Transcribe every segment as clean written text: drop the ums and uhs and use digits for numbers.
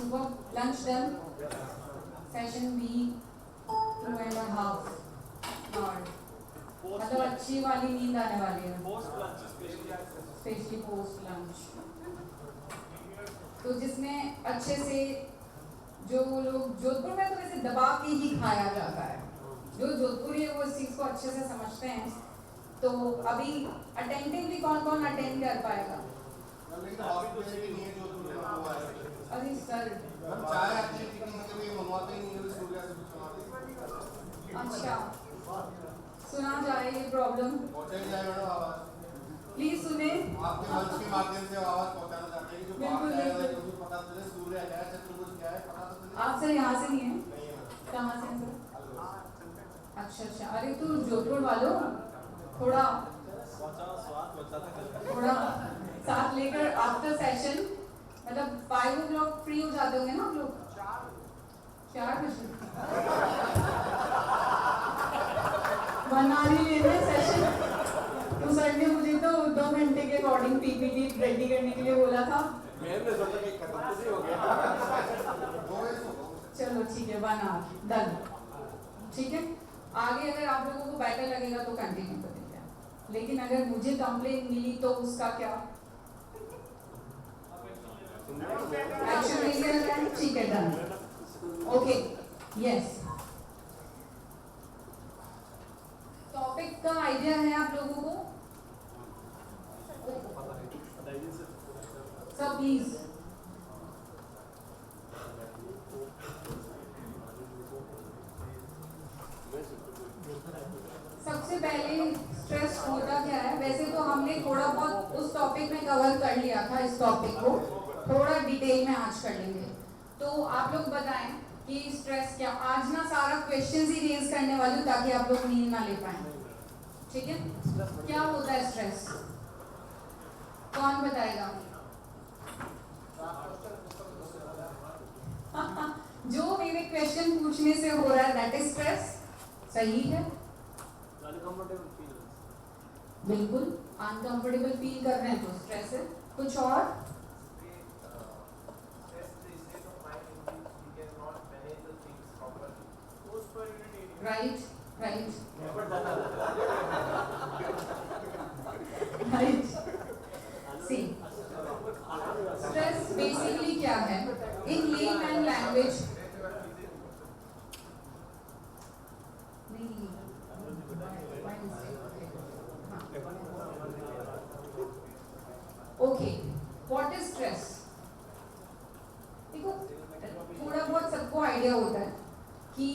सुबह lunch done, session B 2.5 hour, मतलब अच्छी वाली नींद आने वाली है स्पेशली पोस्ट लंच। तो जिसमें अच्छे से, जो लोग जोधपुर में तो वैसे दबा के ही खाया जाता है, जो जोधपुरी है वो इस चीज़ को अच्छे से समझते हैं। तो अभी अटेंटिवली कौन कौन अटेंड कर पाएगा? अरे सर अच्छा, सुना जाए ये प्रॉब्लम, प्लीज सुने। आपके मंच के माध्यम से आवाज पहुंचाना चाहते हैं कि जो बिल्कुल बिल्कुल पता चले सूर्य है चतुर्भुज क्या है पता तो चले। आप सर यहाँ से नहीं है? कहाँ से हैं सर? अच्छा, अरे तो जोधपुर वालों थोड़ा साथ लेकर आफ्टर सेशन, मतलब 5 o'clock फ्री हो जाते होंगे ना आप लोग? 4 बजे बनारी लेने सेशन। तो सर ने मुझे तो 2 घंटे के अकॉर्डिंग पीपीटी रेडी करने के लिए बोला था। चलो ठीक है, 1 hour डन, ठीक है। आगे अगर आप लोगों को बेटर लगेगा तो कंटिन्यू करेंगे, लेकिन अगर मुझे कंप्लेंट मिली तो उसका क्या एक्शन लेंगे? ठीक है, डन, ओके, यस। टॉपिक का आइडिया है आप लोगों को? सब प्लीज। सबसे पहले स्ट्रेस होता क्या है? वैसे तो हमने थोड़ा बहुत उस टॉपिक में कवर कर लिया था, इस टॉपिक को थोड़ा डिटेल में आज कर लेंगे। तो आप लोग बताएं कि स्ट्रेस क्या, आज ना सारा क्वेश्चंस ही रेज करने वाली हूँ ताकि आप लोग नींद ना ले पाए, ठीक है? क्या होता है स्ट्रेस? कौन बताएगा? जो मेरे क्वेश्चन पूछने से हो रहा है दैट इज स्ट्रेस, सही है? बिल्कुल, अनकंफर्टेबल फील कर रहे हैं तो स्ट्रेस है। कुछ और? Right, right, right. See, stress basically क्या है in layman language? Okay, what is stress? देखो, थोड़ा बहुत सबको आइडिया होता है कि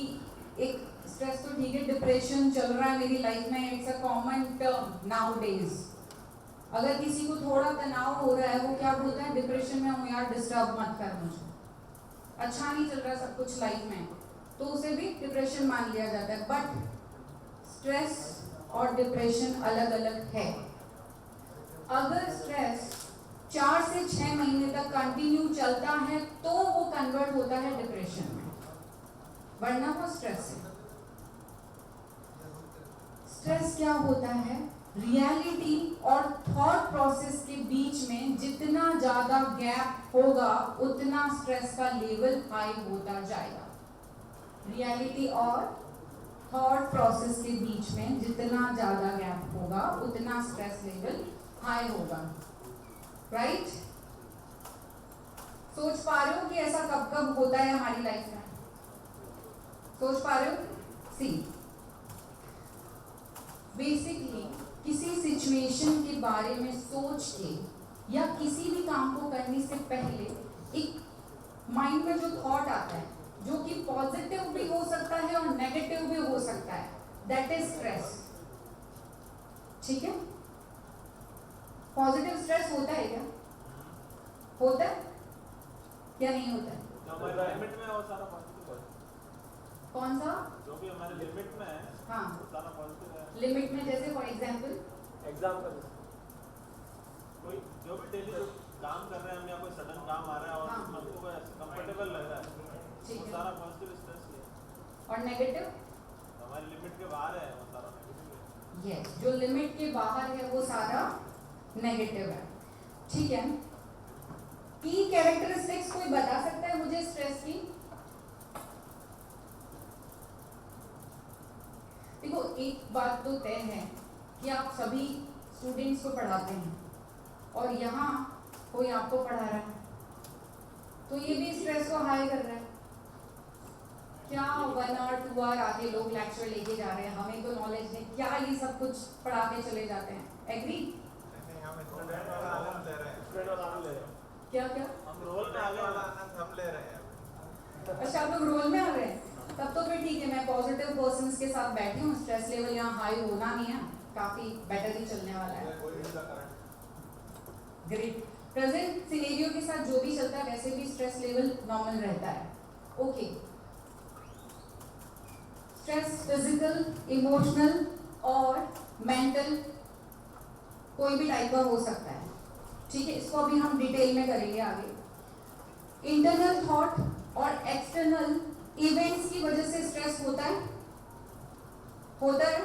एक स्ट्रेस तो ठीक है, डिप्रेशन चल रहा है मेरी लाइफ में, it's a common term now days. अगर किसी को थोड़ा तनाव हो रहा है वो क्या बोलता है? डिप्रेशन में हूँ यार, डिस्टर्ब मत कर मुझे, अच्छा नहीं चल रहा सब कुछ लाइफ में, तो उसे भी डिप्रेशन मान लिया जाता है। बट स्ट्रेस और डिप्रेशन अलग अलग है। अगर स्ट्रेस 4 से 6 महीने तक कंटिन्यू चलता है तो वो कन्वर्ट होता है डिप्रेशन में, वरना वो स्ट्रेस है। स्ट्रेस क्या होता है? रियलिटी और थॉट प्रोसेस के बीच में जितना ज्यादा गैप होगा उतना स्ट्रेस का लेवल हाई होता जाएगा। रियलिटी और थॉट प्रोसेस के बीच में जितना ज्यादा गैप होगा उतना स्ट्रेस लेवल हाई होगा, राइट? सोच पा रहे हो कि ऐसा कब कब होता है हमारी लाइफ में? सोच पा रहे हो? सी, बेसिकली किसी सिचुएशन के बारे में सोच के या किसी भी काम को करने से पहले एक माइंड में जो थॉट आता है, जो कि पॉजिटिव भी हो सकता है और नेगेटिव भी हो सकता है, दैट इज स्ट्रेस, ठीक है? पॉजिटिव स्ट्रेस होता है क्या? होता है या नहीं होता है? लिमिट में और सारा पॉजिटिव है। कौन सा? जो भी हमारे लिमिट में है, हाँ, सारा पॉजिटिव है। लिमिट में जैसे फॉर एग्जांपल कोई जो भी डेली जो काम कर रहे हैं हम या कोई सडन काम आ रहा है और हाँ, हमको कोई कंफर्टेबल लग रहा है, ठीक वो है। सारा पॉजिटिव स्ट्रेस है। और नेगेटिव? हमारी लिमिट के बाहर है वो सारा नेगेटिव है। यस, जो लिमिट के बाहर है वो सारा नेगेटिव है, ठीक है? की कैरेक्टरिस्टिक्स कोई बता सकता है मुझे एक बात तो तय है कि आप सभी स्टूडेंट्स को पढ़ाते हैं और यहाँ कोई आपको पढ़ा रहा है, तो ये भी स्ट्रेस को हाई कर रहा है। क्या 1 और 2 आवर आके लोग लेक्चर लेके जा रहे हैं, हमें तो नॉलेज नहीं, क्या ये सब कुछ पढ़ा के चले जाते हैं? एग्री? हम स्टूडेंट वाला आनंद ले रहे हैं। स्टूडेंट वाला आनंद ले रहे हैं। क्या क्या? हम रोल में आ गए वाला ना। आनंद हम ले रहे हैं। अच्छा, आप लोग रोल में आ रहे हैं, तब तो फिर ठीक है। मैं पॉजिटिव पर्सन्स के साथ बैठी हूँ, स्ट्रेस लेवल यहाँ हाई होना नहीं है, काफी बेटर ही चलने वाला है। ग्रेट। प्रेजेंट सिनेरियो के साथ जो भी चलता है वैसे भी स्ट्रेस लेवल नॉर्मल रहता है। ओके, स्ट्रेस फिजिकल, इमोशनल और मेंटल कोई भी टाइप का हो सकता है, ठीक है। इसको अभी हम डिटेल में करेंगे आगे। इंटरनल थॉट और एक्सटर्नल इवेंट्स की वजह से स्ट्रेस होता है, होता है।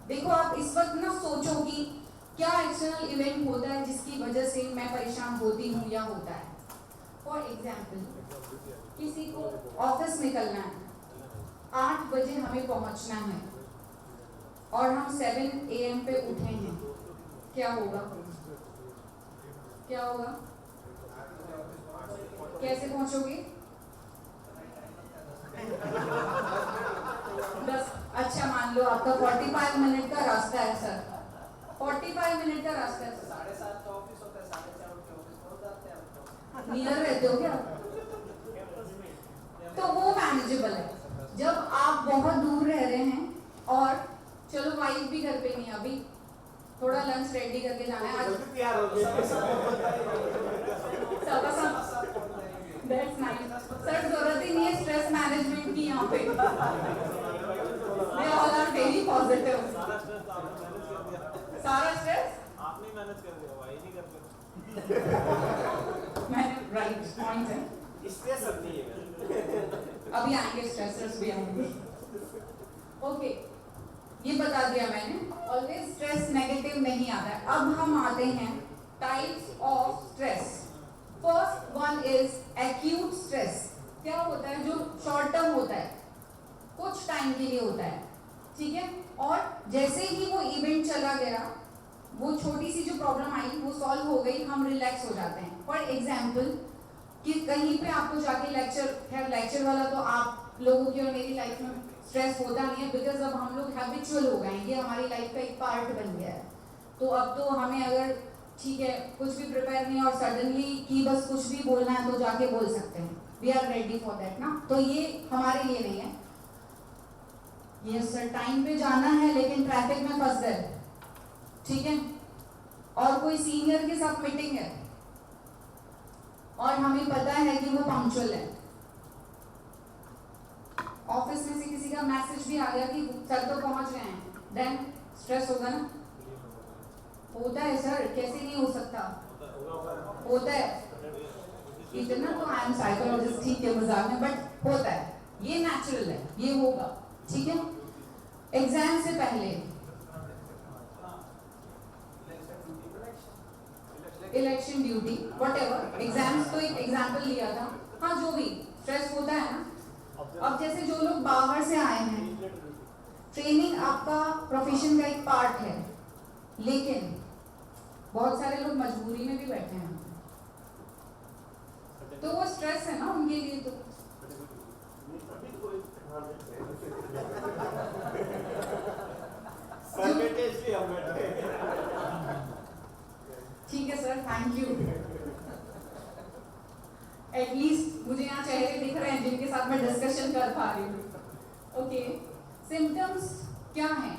देखो आप इस वक्त ना सोचो कि क्या एक्सटर्नल इवेंट होता है जिसकी वजह से मैं परेशान होती हूँ या होता है। फॉर एग्जाम्पल, किसी को ऑफिस निकलना है, 8 बजे हमें पहुंचना है और हम 7 AM पे उठे हैं, क्या होगा? क्या होगा? कैसे पहुंचोगे? 10। अच्छा, मान लो आपका 45 मिनट का रास्ता है सर, 45 मिनट का रास्ता है। 7:30 का ऑफिस होता है, 4:30 उठ के ऑफिस पहुंच जाते हैं हम तो। नियर रहते हो क्या? तो वो मैनेजेबल है। जब आप बहुत दूर रह रहे हैं और चलो वाइफ भी घर पे नहीं, अभी थोड़ा लंच रेडी करके जाना है, आज तैयार हो दैट्स नाइस सर। जरूरत ही नहीं है स्ट्रेस मैनेजमेंट की यहाँ पे, they all are very positive. सारा स्ट्रेस आपने मैनेज कर दिया। सारा स्ट्रेस आपने मैनेज कर दिया, भाई नहीं करते। मैंने राइट पॉइंट है। स्ट्रेस सब नहीं है। अभी आएंगे स्ट्रेसर्स भी आएंगे। ओके, ये बता दिया मैंने। ऑलवेज स्ट्रेस नेगेटिव नहीं आता है। अब हम आते हैं types of stress. First one is acute stress. क्या होता है? जो शॉर्ट टर्म होता है, कुछ टाइम के लिए होता है, ठीक है। और जैसे ही वो इवेंट चला गया, वो छोटी सी जो प्रॉब्लम आई वो सॉल्व हो गई, हम रिलैक्स हो जाते हैं। फॉर एग्जाम्पल कि कहीं पे आपको जाके लेक्चर, खैर लेक्चर वाला तो आप लोगों की और मेरी लाइफ में स्ट्रेस होता नहीं है, बिकॉज अब हम लोग हैबिचुअल हो गए हैं, ये हमारी लाइफ का एक पार्ट बन गया है। तो अब तो हमें अगर ठीक है कुछ भी प्रिपेयर नहीं और सडनली कि बस कुछ भी बोलना है तो जाके बोल सकते हैं, we are ready for that ना। तो ये हमारे लिए नहीं है। यस सर, टाइम पे जाना है लेकिन ट्रैफिक में फंस गए, ठीक है, और कोई सीनियर के साथ मीटिंग है और हमें पता है कि वो पंक्चुअल है, ऑफिस में से किसी का मैसेज भी आ गया कि सर तो पहुंच गए हैं, देन स्ट्रेस होगा ना? होता है सर, कैसे नहीं हो सकता? होता है। इतना तो आई एम साइकोलॉजिस्ट, ठीक है, मजाक में, बट होता है, ये नेचुरल है, ये होगा, ठीक है। एग्जाम से पहले, इलेक्शन ड्यूटी, व्हाटएवर, एग्जाम्स तो एक एग्जाम्पल लिया था। हाँ, जो भी स्ट्रेस होता है ना। अब जैसे जो लोग बाहर से आए हैं, ट्रेनिंग आपका प्रोफेशन का एक पार्ट है, लेकिन बहुत सारे लोग मजबूरी में भी बैठे हैं, तो वो स्ट्रेस है ना उनके लिए। तो ठीक है सर, थैंक यू। एटलीस्ट मुझे यहाँ चेहरे दिख रहे हैं जिनके साथ मैं डिस्कशन कर पा रही हूँ। ओके, सिम्टम्स क्या हैं?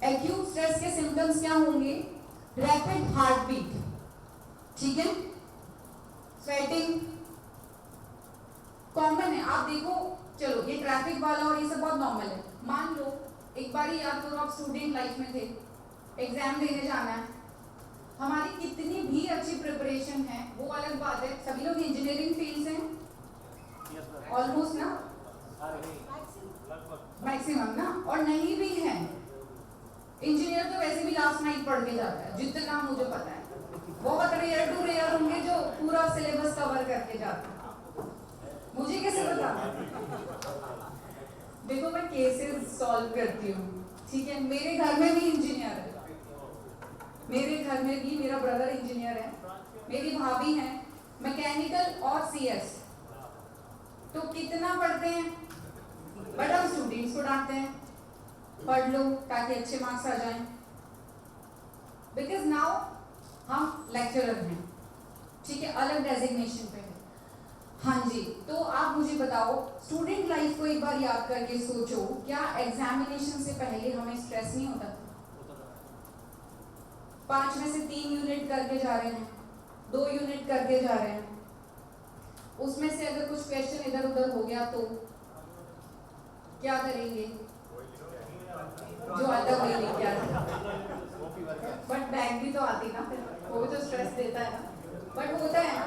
एक्यूट स्ट्रेस के सिम्टम्स क्या होंगे? रैपिड हार्ट बीट, ठीक है, स्वेटिंग कॉमन है। आप देखो, चलो ये ट्रैफिक वाला और ये सब बहुत नॉर्मल है। मान लो एक बार याद करो, आप स्टूडेंट लाइफ में थे, एग्जाम देने जाना है, हमारी कितनी भी अच्छी प्रिपरेशन है वो अलग बात है। सभी लोग इंजीनियरिंग फील्ड से हैं ऑलमोस्ट ना, मैक्सिमम ना, और नहीं भी है। इंजीनियर तो वैसे भी लास्ट नाइट पढ़ के जाता है, जितना मुझे पता है। बहुत रेयर टू रेयर होंगे जो पूरा सिलेबस कवर करके जाते हैं। मुझे कैसे पता? देखो मैं केसेस सॉल्व करती हूँ, ठीक है। मेरे घर में भी इंजीनियर है, मेरे घर में भी मेरा ब्रदर इंजीनियर है, मेरी भाभी है मैकेनिकल और सीएस। तो कितना पढ़ते हैं, बट हम स्टूडेंट्स को डांटते हैं पढ़ लो ताकि अच्छे मार्क्स आ जाएं, बिकॉज नाउ हम लेक्चरर हैं, ठीक है, अलग डेजिग्नेशन पे है। हाँ जी, तो आप मुझे बताओ, स्टूडेंट लाइफ को एक बार याद करके सोचो, क्या एग्जामिनेशन से पहले हमें स्ट्रेस नहीं होता था? 5 में से 3 यूनिट करके जा रहे हैं, 2 यूनिट करके जा रहे हैं, उसमें से अगर कुछ क्वेश्चन इधर उधर हो गया तो क्या करेंगे? जो आता वही लिख के आता, बट बैग भी तो आती ना, वो भी तो स्ट्रेस देता है ना, बट होता है ना,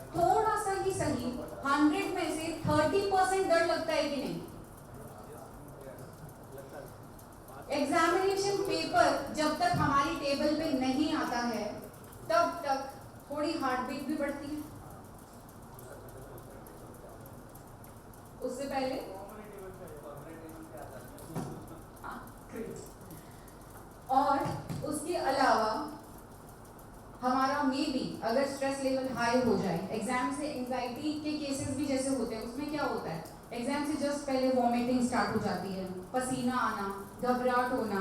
थोड़ा सा ही सही 100 में से 30% डर लगता है कि नहीं? एग्जामिनेशन पेपर जब तक हमारी टेबल पे नहीं आता है तब तक थोड़ी हार्ट बीट भी बढ़ती है, उससे पहले और उसके अलावा हमारा मे बी अगर स्ट्रेस लेवल हाई हो जाए, एग्जाम से एंजाइटी के केसेस भी जैसे होते हैं, उसमें क्या होता है, एग्जाम से जस्ट पहले वॉमिटिंग स्टार्ट हो जाती है, पसीना आना, घबराहट होना।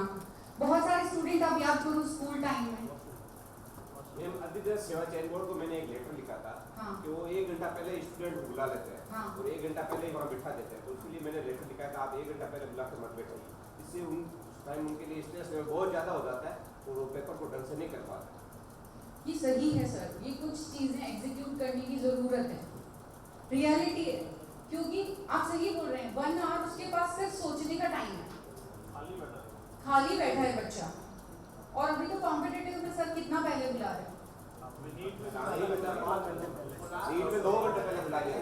बहुत सारे स्टूडेंट आप याद करो स्कूल टाइम में, मैम अधिदेश सेवा चयन बोर्ड को मैंने एक लेटर लिखा था हाँ। कि वो 1 घंटा पहले स्टूडेंट को बुला लेते हैं, हाँ। और 1 घंटा पहले ही वहाँ बिठा देते हैं, तो इसलिए मैंने लेटर लिखा था आप 1 घंटा पहले बुला कर मत बैठाइए, इससे उन टाइम उनके लिए स्ट्रेस लेवल बहुत ज़्यादा हो जाता है और वो पेपर को ढंग से नहीं कर पाते। ये सही है सर, ये कुछ चीजें एग्जीक्यूट करने की जरूरत है, रियलिटी है, क्योंकि आप सही बोल रहे हैं, 1 आवर उसके पास सिर्फ सोचने का टाइम है, खाली बैठा है बच्चा, और अभी तो कॉम्पिटिटिव में सर कितना पहले बुला रहे हैं, नीट में 2 घंटे पहले बुला दिया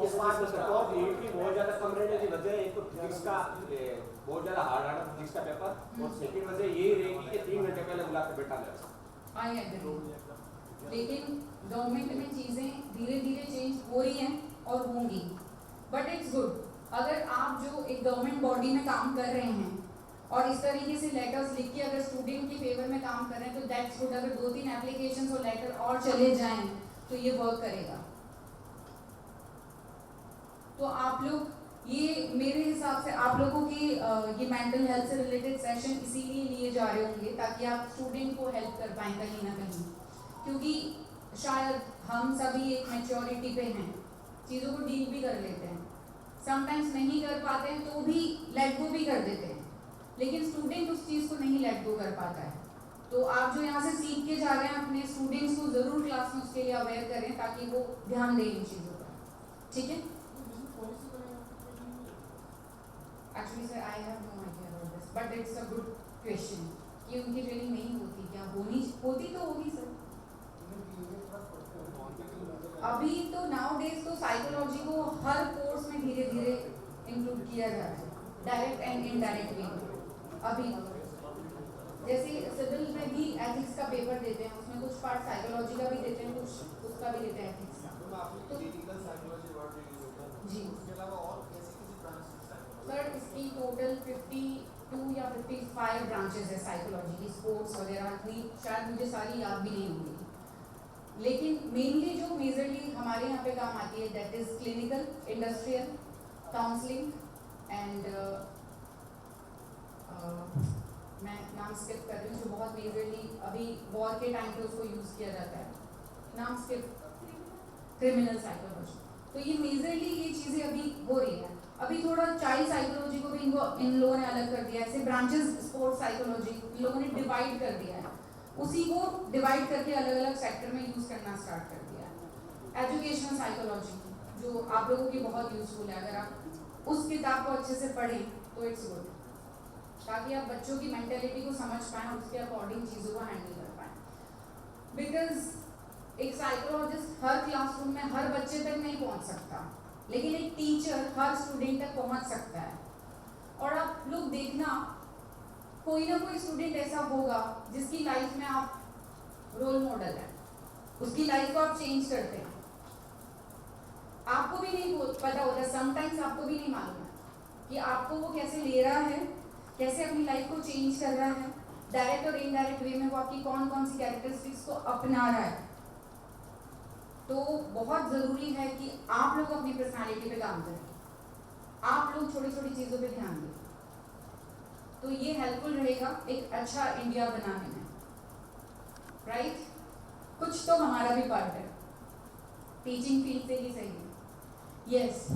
इस बात में तो नीट की बहुत ज़्यादा कम रहने की वजह एक तो फिजिक्स का बहुत ज़्यादा हार्ड आना फिजिक्स का पेपर, और सेकंड वजह यही रहेगी कि 3 घंटे पहले बुला कर बैठा लेगा। आई एग्री, लेकिन गवर्नमेंट में चीजें धीरे धीरे चेंज हो रही हैं और होंगी, बट इट्स गुड अगर आप जो एक गवर्नमेंट बॉडी में काम कर रहे हैं और इस तरीके से लेटर्स लिख के अगर स्टूडेंट के फेवर में काम कर रहे हैं तो दैट्स गुड। अगर 2-3 एप्लीकेशंस और लेटर और चले जाएं तो ये वर्क करेगा। तो आप लोग ये मेरे हिसाब से आप लोगों के ये मेंटल हेल्थ से रिलेटेड सेशन इसीलिए लिए जा रहे होंगे ताकि आप स्टूडेंट को हेल्प कर पाएं कहीं ना कहीं, क्योंकि शायद हम सभी एक मैच्योरिटी पे हैं, चीज़ों को डील भी कर लेते हैं, समटाइम्स नहीं कर पाते हैं तो भी लेट गो भी कर देते हैं, लेकिन स्टूडेंट उस चीज़ को नहीं लेट गो कर पाता है। तो आप जो यहाँ से सीख के जा रहे हैं अपने स्टूडेंट्स को ज़रूर क्लास में उसके लिए अवेयर करें ताकि वो ध्यान दें इन चीज़ों पर, ठीक है। Actually, sir, I have no idea about this, but it's a good question कि उनकी ट्रेनिंग नहीं होती क्या? होती तो होगी सर। अभी तो नाउडेज तो साइकोलॉजी को हर कोर्स में धीरे धीरे इंक्लूड किया जा रहा है, डायरेक्ट एंड इनडायरेक्ट वे। अभी जैसे सिविल में भी एथिक्स का पेपर देते हैं, उसमें कुछ पार्ट साइकोलॉजी का भी देते हैं, कुछ उसका भी देते हैं एथिक्स का। जी सर, इसकी टोटल 52 या 55 ब्रांचेस है साइकोलॉजी की, स्पोर्ट्स वगैरह की शायद मुझे सारी याद भी नहीं होंगी, लेकिन मेनली जो मेजरली हमारे यहाँ पे काम आती है that is clinical, industrial, counselling and मैं नाम स्किप कर रही हूँ जो बहुत मेजरली अभी वॉर के टाइम पे उसको यूज़ किया जाता है, नाम स्किप, क्रिमिनल साइकोलॉजी। तो ये मेजरली ये चीज़ें अभी हो रही है। अभी थोड़ा चाइल्ड साइकोलॉजी को भी इन लोगों ने अलग कर दिया है, ऐसे ब्रांचेस स्पोर्ट्स साइकोलॉजी इन लोगों ने डिवाइड कर दिया है, उसी को डिवाइड करके अलग अलग सेक्टर में यूज़ करना स्टार्ट कर दिया है। एजुकेशनल साइकोलॉजी जो आप लोगों की बहुत यूजफुल है, अगर आप उस किताब को अच्छे से पढ़ें तो इट्स गुड, ताकि आप बच्चों की मेंटेलिटी को समझ पाएँ और उसके अकॉर्डिंग चीज़ों को हैंडल कर पाएँ। बिकॉज एक साइकोलॉजिस्ट हर क्लासरूम में हर बच्चे तक नहीं पहुँच सकता, लेकिन एक टीचर हर स्टूडेंट तक पहुँच सकता है। और आप लोग देखना कोई ना कोई स्टूडेंट ऐसा होगा जिसकी लाइफ में आप रोल मॉडल है, उसकी लाइफ को आप चेंज करते हैं। आपको भी नहीं पता होता, समटाइम्स आपको भी नहीं मालूम है कि आपको वो कैसे ले रहा है, कैसे अपनी लाइफ को चेंज कर रहा है, डायरेक्ट और इनडायरेक्ट वे में वो आपकी कौन कौन सी कैरेक्टरिस्टिक्स को अपना रहा है। तो बहुत ज़रूरी है कि आप लोग अपनी पर्सनालिटी पे काम करें, आप लोग छोटी छोटी चीज़ों पे ध्यान दें, तो ये हेल्पफुल रहेगा एक अच्छा इंडिया बनाने में, राइट? कुछ तो हमारा भी पार्ट है, टीचिंग फील्ड से ही सही है। यस,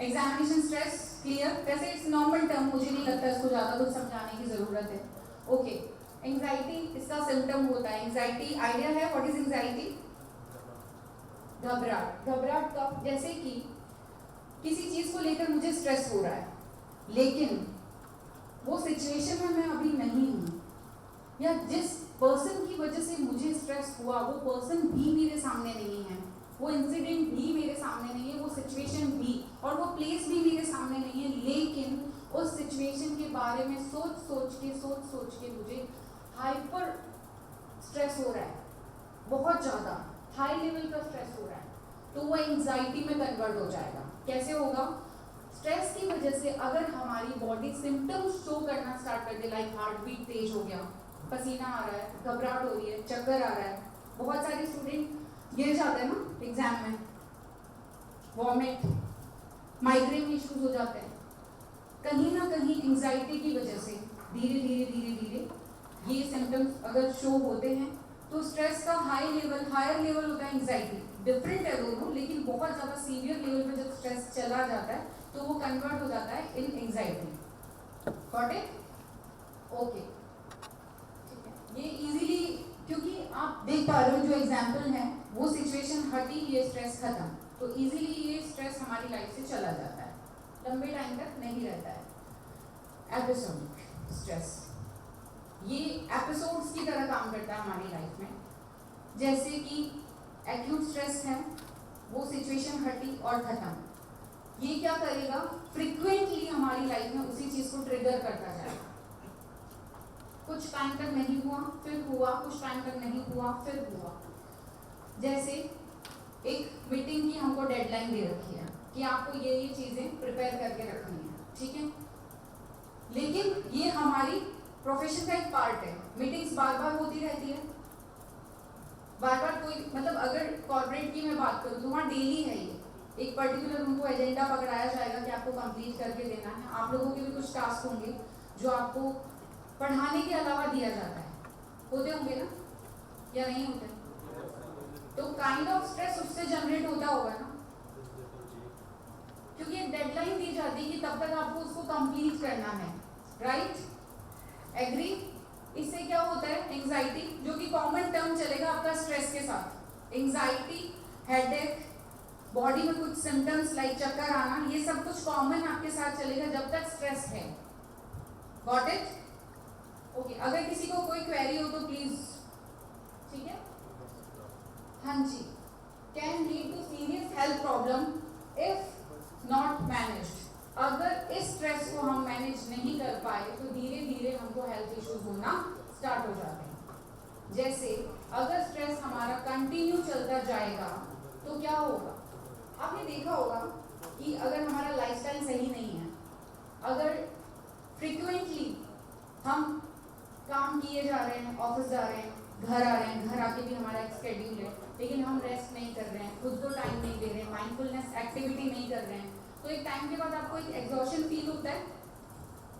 एग्जामिनेशन स्ट्रेस क्लियर, वैसे इट्स नॉर्मल टर्म, मुझे नहीं लगता इसको ज़्यादा कुछ समझाने की ज़रूरत है। ओके, एंग्जाइटी इसका सिम्टम होता है। एंग्जाइटी आइडिया है व्हाट इज एंग्जाइटी? घबराहट। घबराहट कब? जैसे कि किसी चीज़ को लेकर मुझे स्ट्रेस हो रहा है, लेकिन वो सिचुएशन में मैं अभी नहीं हूँ, या जिस पर्सन की वजह से मुझे स्ट्रेस हुआ वो पर्सन भी मेरे सामने नहीं है, वो इंसिडेंट भी मेरे सामने नहीं है, वो सिचुएशन भी और वो प्लेस भी मेरे सामने नहीं है, लेकिन उस सिचुएशन के बारे में सोच सोच के मुझे हाइपर स्ट्रेस हो रहा है, बहुत ज़्यादा हाई लेवल का स्ट्रेस हो रहा है, तो वो एंग्जाइटी में कन्वर्ट हो जाएगा। कैसे होगा? स्ट्रेस की वजह से अगर हमारी बॉडी सिम्टम्स शो करना स्टार्ट कर दे, लाइक हार्ट बीट तेज हो गया, पसीना आ रहा है, घबराहट हो रही है, चक्कर आ रहा है, बहुत सारे स्टूडेंट गिर जाते हैं ना एग्जाम में, वॉमिट, माइग्रेन इश्यूज हो जाते हैं, कहीं ना कहीं एंग्जाइटी की वजह से धीरे धीरे ये सिम्टम्स अगर शो होते हैं, तो स्ट्रेस का हायर लेवल होता है, एंग्जाइटी डिफरेंट है दोनों, लेकिन बहुत ज़्यादा सीवियर लेवल पे जब स्ट्रेस चला जाता है तो वो कन्वर्ट हो जाता है इन एंग्जाइटी। Got it? ओके, ठीक है। ये इजीली, क्योंकि आप देख पा रहे हो जो एग्जाम्पल है वो सिचुएशन हटी, ये स्ट्रेस खत्म, तो इजीली ये स्ट्रेस हमारी लाइफ से चला जाता है, लंबे टाइम तक नहीं रहता है। एपिसोडिक स्ट्रेस, ये एपिसोड्स की तरह काम करता है हमारी लाइफ में। जैसे कि एक्यूट स्ट्रेस है, वो सिचुएशन हटी और खत्म, ये क्या करेगा? फ्रिक्वेंटली हमारी लाइफ में उसी चीज़ को ट्रिगर करता जाएगा। कुछ टाइम तक नहीं हुआ, फिर हुआ, कुछ टाइम तक नहीं हुआ, फिर हुआ। जैसे एक मीटिंग की हमको डेडलाइन दे रखी है कि आपको ये चीज़ें प्रिपेयर करके रखनी है, ठीक है, लेकिन ये हमारी प्रोफेशन का एक पार्ट है, मीटिंग्स बार बार होती रहती है, बार बार कोई, मतलब अगर कॉर्पोरेट की मैं बात करूँ तो वहाँ डेली है, ये एक पर्टिकुलर उनको एजेंडा पकड़ाया जाएगा कि आपको कंप्लीट करके देना है। आप लोगों के भी कुछ टास्क होंगे जो आपको पढ़ाने के अलावा दिया जाता है, होते होंगे ना, या नहीं होते? तो काइंड ऑफ स्ट्रेस उससे जनरेट होता होगा ना, क्योंकि एक डेडलाइन दी जाती है कि तब तक आपको उसको कंप्लीट करना है, राइट? एग्री? इससे क्या होता है? एंग्जाइटी, जो कि कॉमन टर्म चलेगा आपका स्ट्रेस के साथ, एंग्जाइटी, हेडेक, बॉडी में कुछ सिम्टम्स लाइक चक्कर आना, ये सब कुछ कॉमन आपके साथ चलेगा जब तक स्ट्रेस है। Got it? ओके, अगर किसी को कोई क्वेरी हो तो प्लीज, ठीक है? हाँ जी, can lead to serious health problem if not managed. अगर इस स्ट्रेस को हम मैनेज नहीं कर पाए तो धीरे धीरे हमको हेल्थ इश्यूज होना स्टार्ट हो जाते हैं। जैसे अगर स्ट्रेस हमारा कंटिन्यू चलता जाएगा तो क्या होगा? आपने देखा होगा कि अगर हमारा लाइफस्टाइल सही नहीं है, अगर फ्रिक्वेंटली हम काम किए जा रहे हैं, ऑफिस जा रहे हैं, घर आ रहे हैं, घर आके भी हमारा एक शेड्यूल है, लेकिन हम रेस्ट नहीं कर रहे हैं, खुद को टाइम नहीं दे रहे हैं, माइंडफुलनेस एक्टिविटी नहीं कर रहे हैं, तो एक टाइम के बाद आपको एक एग्जॉशन फील होता है,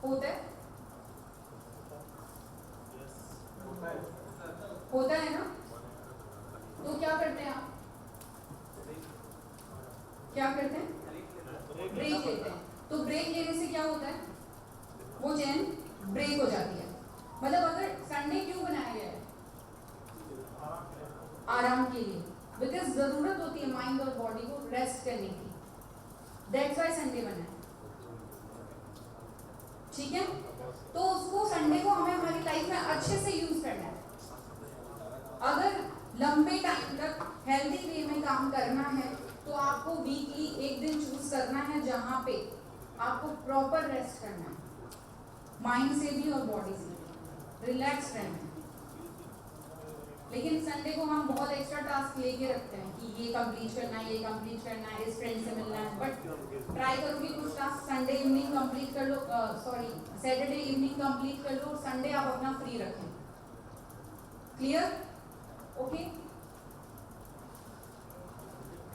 होता है, होता है ना? तो क्या करते हैं आप? क्या करते हैं? ब्रेक लेते हैं। तो ब्रेक लेने से क्या होता है? वो चेन ब्रेक हो जाती है। मतलब अगर संडे क्यों बनाया गया है? आराम के लिए, बिकॉज जरूरत होती है माइंड और बॉडी को रेस्ट करने की, दैट्स व्हाई संडे बना है, ठीक है? तो उसको संडे को हमें हमारी लाइफ में अच्छे से यूज करना है। अगर लंबे टाइम तक हेल्दी वे में काम करना है तो आपको वीकली एक दिन चूज करना है जहां पे आपको प्रॉपर रेस्ट करना है, माइंड से भी और बॉडी से रिलैक्स रहना है। लेकिन संडे को हम बहुत एक्स्ट्रा टास्क टास्क लेके रखते हैं कि ये कंप्लीट करना है, ये कंप्लीट करना है, इस फ्रेंड से मिलना है, बट ट्राई करो कि कुछ टास्क संडे इवनिंग कंप्लीट कर लो, सॉरी सैटरडे इवनिंग कंप्लीट कर लो और संडे आप अपना फ्री रखें। Clear? Okay.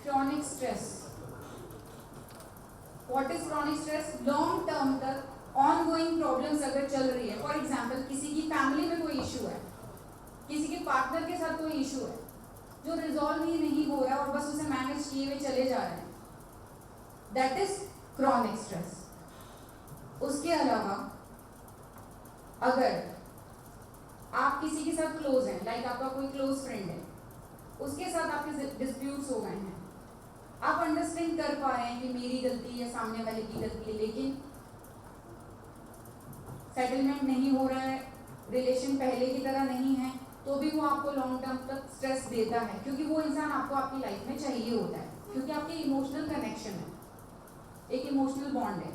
Chronic stress, what is chronic stress? Long term तक ऑनगोइंग प्रॉब्लम्स अगर चल रही है, फॉर एग्जांपल किसी की फैमिली में कोई इशू है, किसी के पार्टनर के साथ कोई इशू है जो रिजॉल्व ही नहीं हो रहा है और बस उसे मैनेज किए हुए चले जा रहे हैं, दैट इज क्रॉनिक स्ट्रेस। उसके अलावा अगर आप किसी के साथ क्लोज हैं, लाइक आपका कोई क्लोज फ्रेंड है, उसके साथ आपके डिस्प्यूट्स हो गए हैं, आप अंडरस्टैंड कर पा रहे हैं कि मेरी गलती है, सामने वाले की गलती है, लेकिन सेटलमेंट नहीं हो रहा है, रिलेशन पहले की तरह नहीं है, तो भी वो आपको लॉन्ग टर्म तक स्ट्रेस देता है, क्योंकि वो इंसान आपको आपकी लाइफ में चाहिए होता है, क्योंकि आपके इमोशनल कनेक्शन है, एक इमोशनल बॉन्ड है,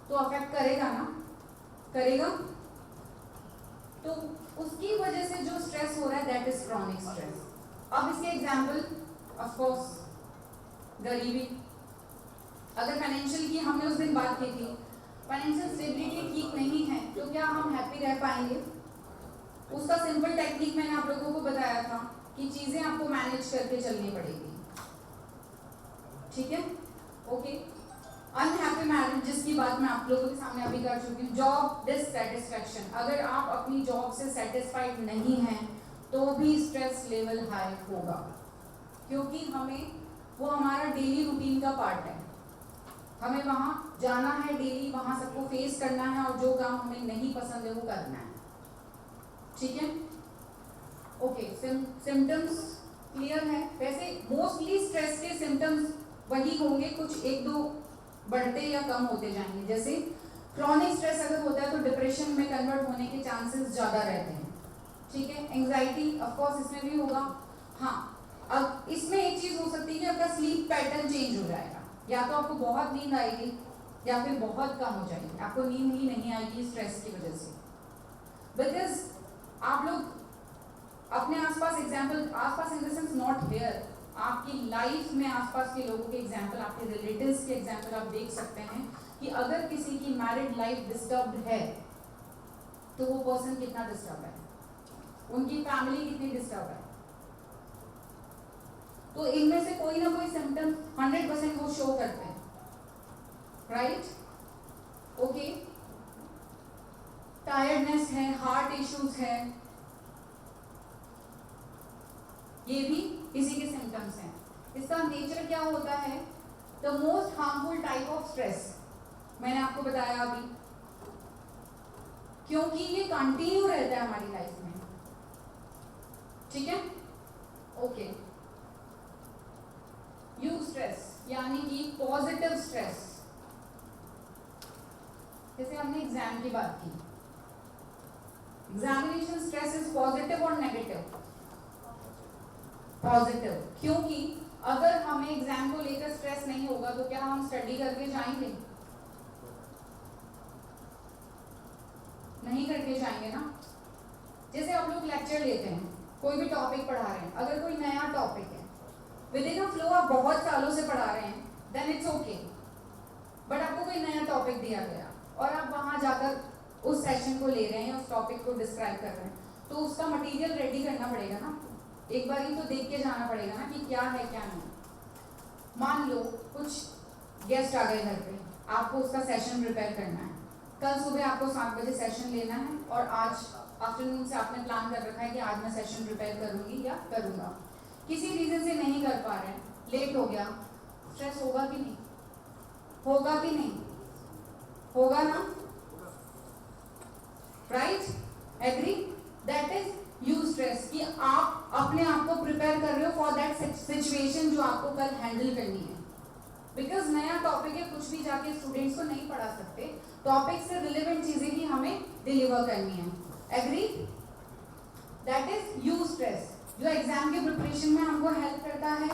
तो अफेक्ट करेगा ना, करेगा। तो उसकी वजह से जो स्ट्रेस हो रहा है दैट इज क्रॉनिक स्ट्रेस। अब इसके एग्जाम्पल ऑफ कोर्स गरीबी, अगर फाइनेंशियल की हमने उस दिन बात की थी, फाइनेंशियल स्टेबिलिटी ठीक नहीं है तो क्या हम हैप्पी रह पाएंगे? उसका सिंपल टेक्निक मैंने आप लोगों को बताया था कि चीजें आपको मैनेज करके चलनी पड़ेगी, ठीक है? ओके। अनहैप्पी मैरिज जिसकी बात मैं आप लोगों के सामने अभी कर चुकी हूँ। जॉब डिससैटिस्फैक्शन, अगर आप अपनी जॉब से सेटिस्फाइड नहीं हैं तो भी स्ट्रेस लेवल हाई होगा, क्योंकि हमें वो हमारा डेली रूटीन का पार्ट है, हमें वहाँ जाना है डेली, वहाँ सबको फेस करना है और जो काम हमें नहीं पसंद है वो करना है, ठीक है? ओके, सिम्टम्स क्लियर है? वैसे मोस्टली स्ट्रेस के सिम्टम्स वही होंगे, कुछ एक दो बढ़ते या कम होते जाएंगे। जैसे क्रॉनिक स्ट्रेस अगर होता है तो डिप्रेशन में कन्वर्ट होने के चांसेस ज़्यादा रहते हैं, ठीक है? एंग्जाइटी ऑफ कोर्स इसमें भी होगा। हाँ, अब इसमें एक चीज़ हो सकती है कि आपका स्लीप पैटर्न चेंज हो जाएगा, या तो आपको बहुत नींद आएगी या फिर बहुत कम हो जाएगी, आपको नींद ही नहीं आएगी स्ट्रेस की वजह से। बिकॉज आप लोग अपने आसपास एग्जाम्पल, आसपास in the sense not here, आपकी लाइफ में आसपास के लोगों के एग्जाम्पल, आपके रिलेटिव्स के एग्जाम्पल आप देख सकते हैं कि अगर किसी की मैरिड लाइफ डिस्टर्ब्ड है तो वो पर्सन कितना डिस्टर्ब है, उनकी फैमिली कितनी डिस्टर्ब है। तो इनमें से कोई ना कोई सिम्टम 100% वो शो करते हैं, राइट? ओके। टायर्डनेस है, हार्ट इश्यूज है, ये भी इसी के सिम्टम्स हैं। इसका नेचर क्या होता है? The most harmful type of stress, मैंने आपको बताया अभी, क्योंकि ये कंटिन्यू रहता है हमारी लाइफ में, ठीक है? ओके। यू स्ट्रेस यानी कि पॉजिटिव स्ट्रेस, जैसे हमने एग्जाम की बात की, एग्जामिनेशन स्ट्रेस इज पॉजिटिव और नेगेटिव? पॉजिटिव, क्योंकि अगर हमें एग्जाम को लेकर स्ट्रेस नहीं होगा तो क्या हम स्टडी करके जाएंगे? नहीं करके जाएंगे ना। जैसे आप लोग लेक्चर लेते हैं, कोई भी टॉपिक पढ़ा रहे हैं, अगर कोई नया टॉपिक है, विद इन अ फ्लो आप बहुत सालों से पढ़ा रहे हैं, देन इट्स ओके, बट आपको कोई नया टॉपिक दिया गया और आप वहां जाकर उस सेशन को ले रहे हैं, उस टॉपिक को डिस्क्राइब कर रहे हैं, तो उसका मटेरियल रेडी करना पड़ेगा ना, एक बार ही तो देख के जाना पड़ेगा ना कि क्या है क्या नहीं। मान लो कुछ गेस्ट आ गए घर पे, आपको उसका सेशन प्रिपेयर करना है, कल सुबह आपको 7 बजे सेशन लेना है और आज आफ्टरनून से आपने प्लान कर रखा है कि आज मैं सेशन प्रिपेयर करूंगी या करूंगा, किसी रीजन से नहीं कर पा रहे हैं, लेट हो गया, स्ट्रेस होगा कि नहीं? होगा कि नहीं? होगा ना, राइट? एग्री? दैट इज यू स्ट्रेस, कि आप अपने आप को प्रिपेयर कर रहे हो फॉर दैट सिचुएशन जो आपको कल हैंडल करनी है। बिकॉज नया टॉपिक है, कुछ भी जाके स्टूडेंट्स को नहीं पढ़ा सकते, टॉपिक से रिलेवेंट चीजें ही हमें डिलीवर करनी है। एग्री? दैट इज यू स्ट्रेस, जो एग्जाम के प्रिपरेशन में हमको हेल्प करता है।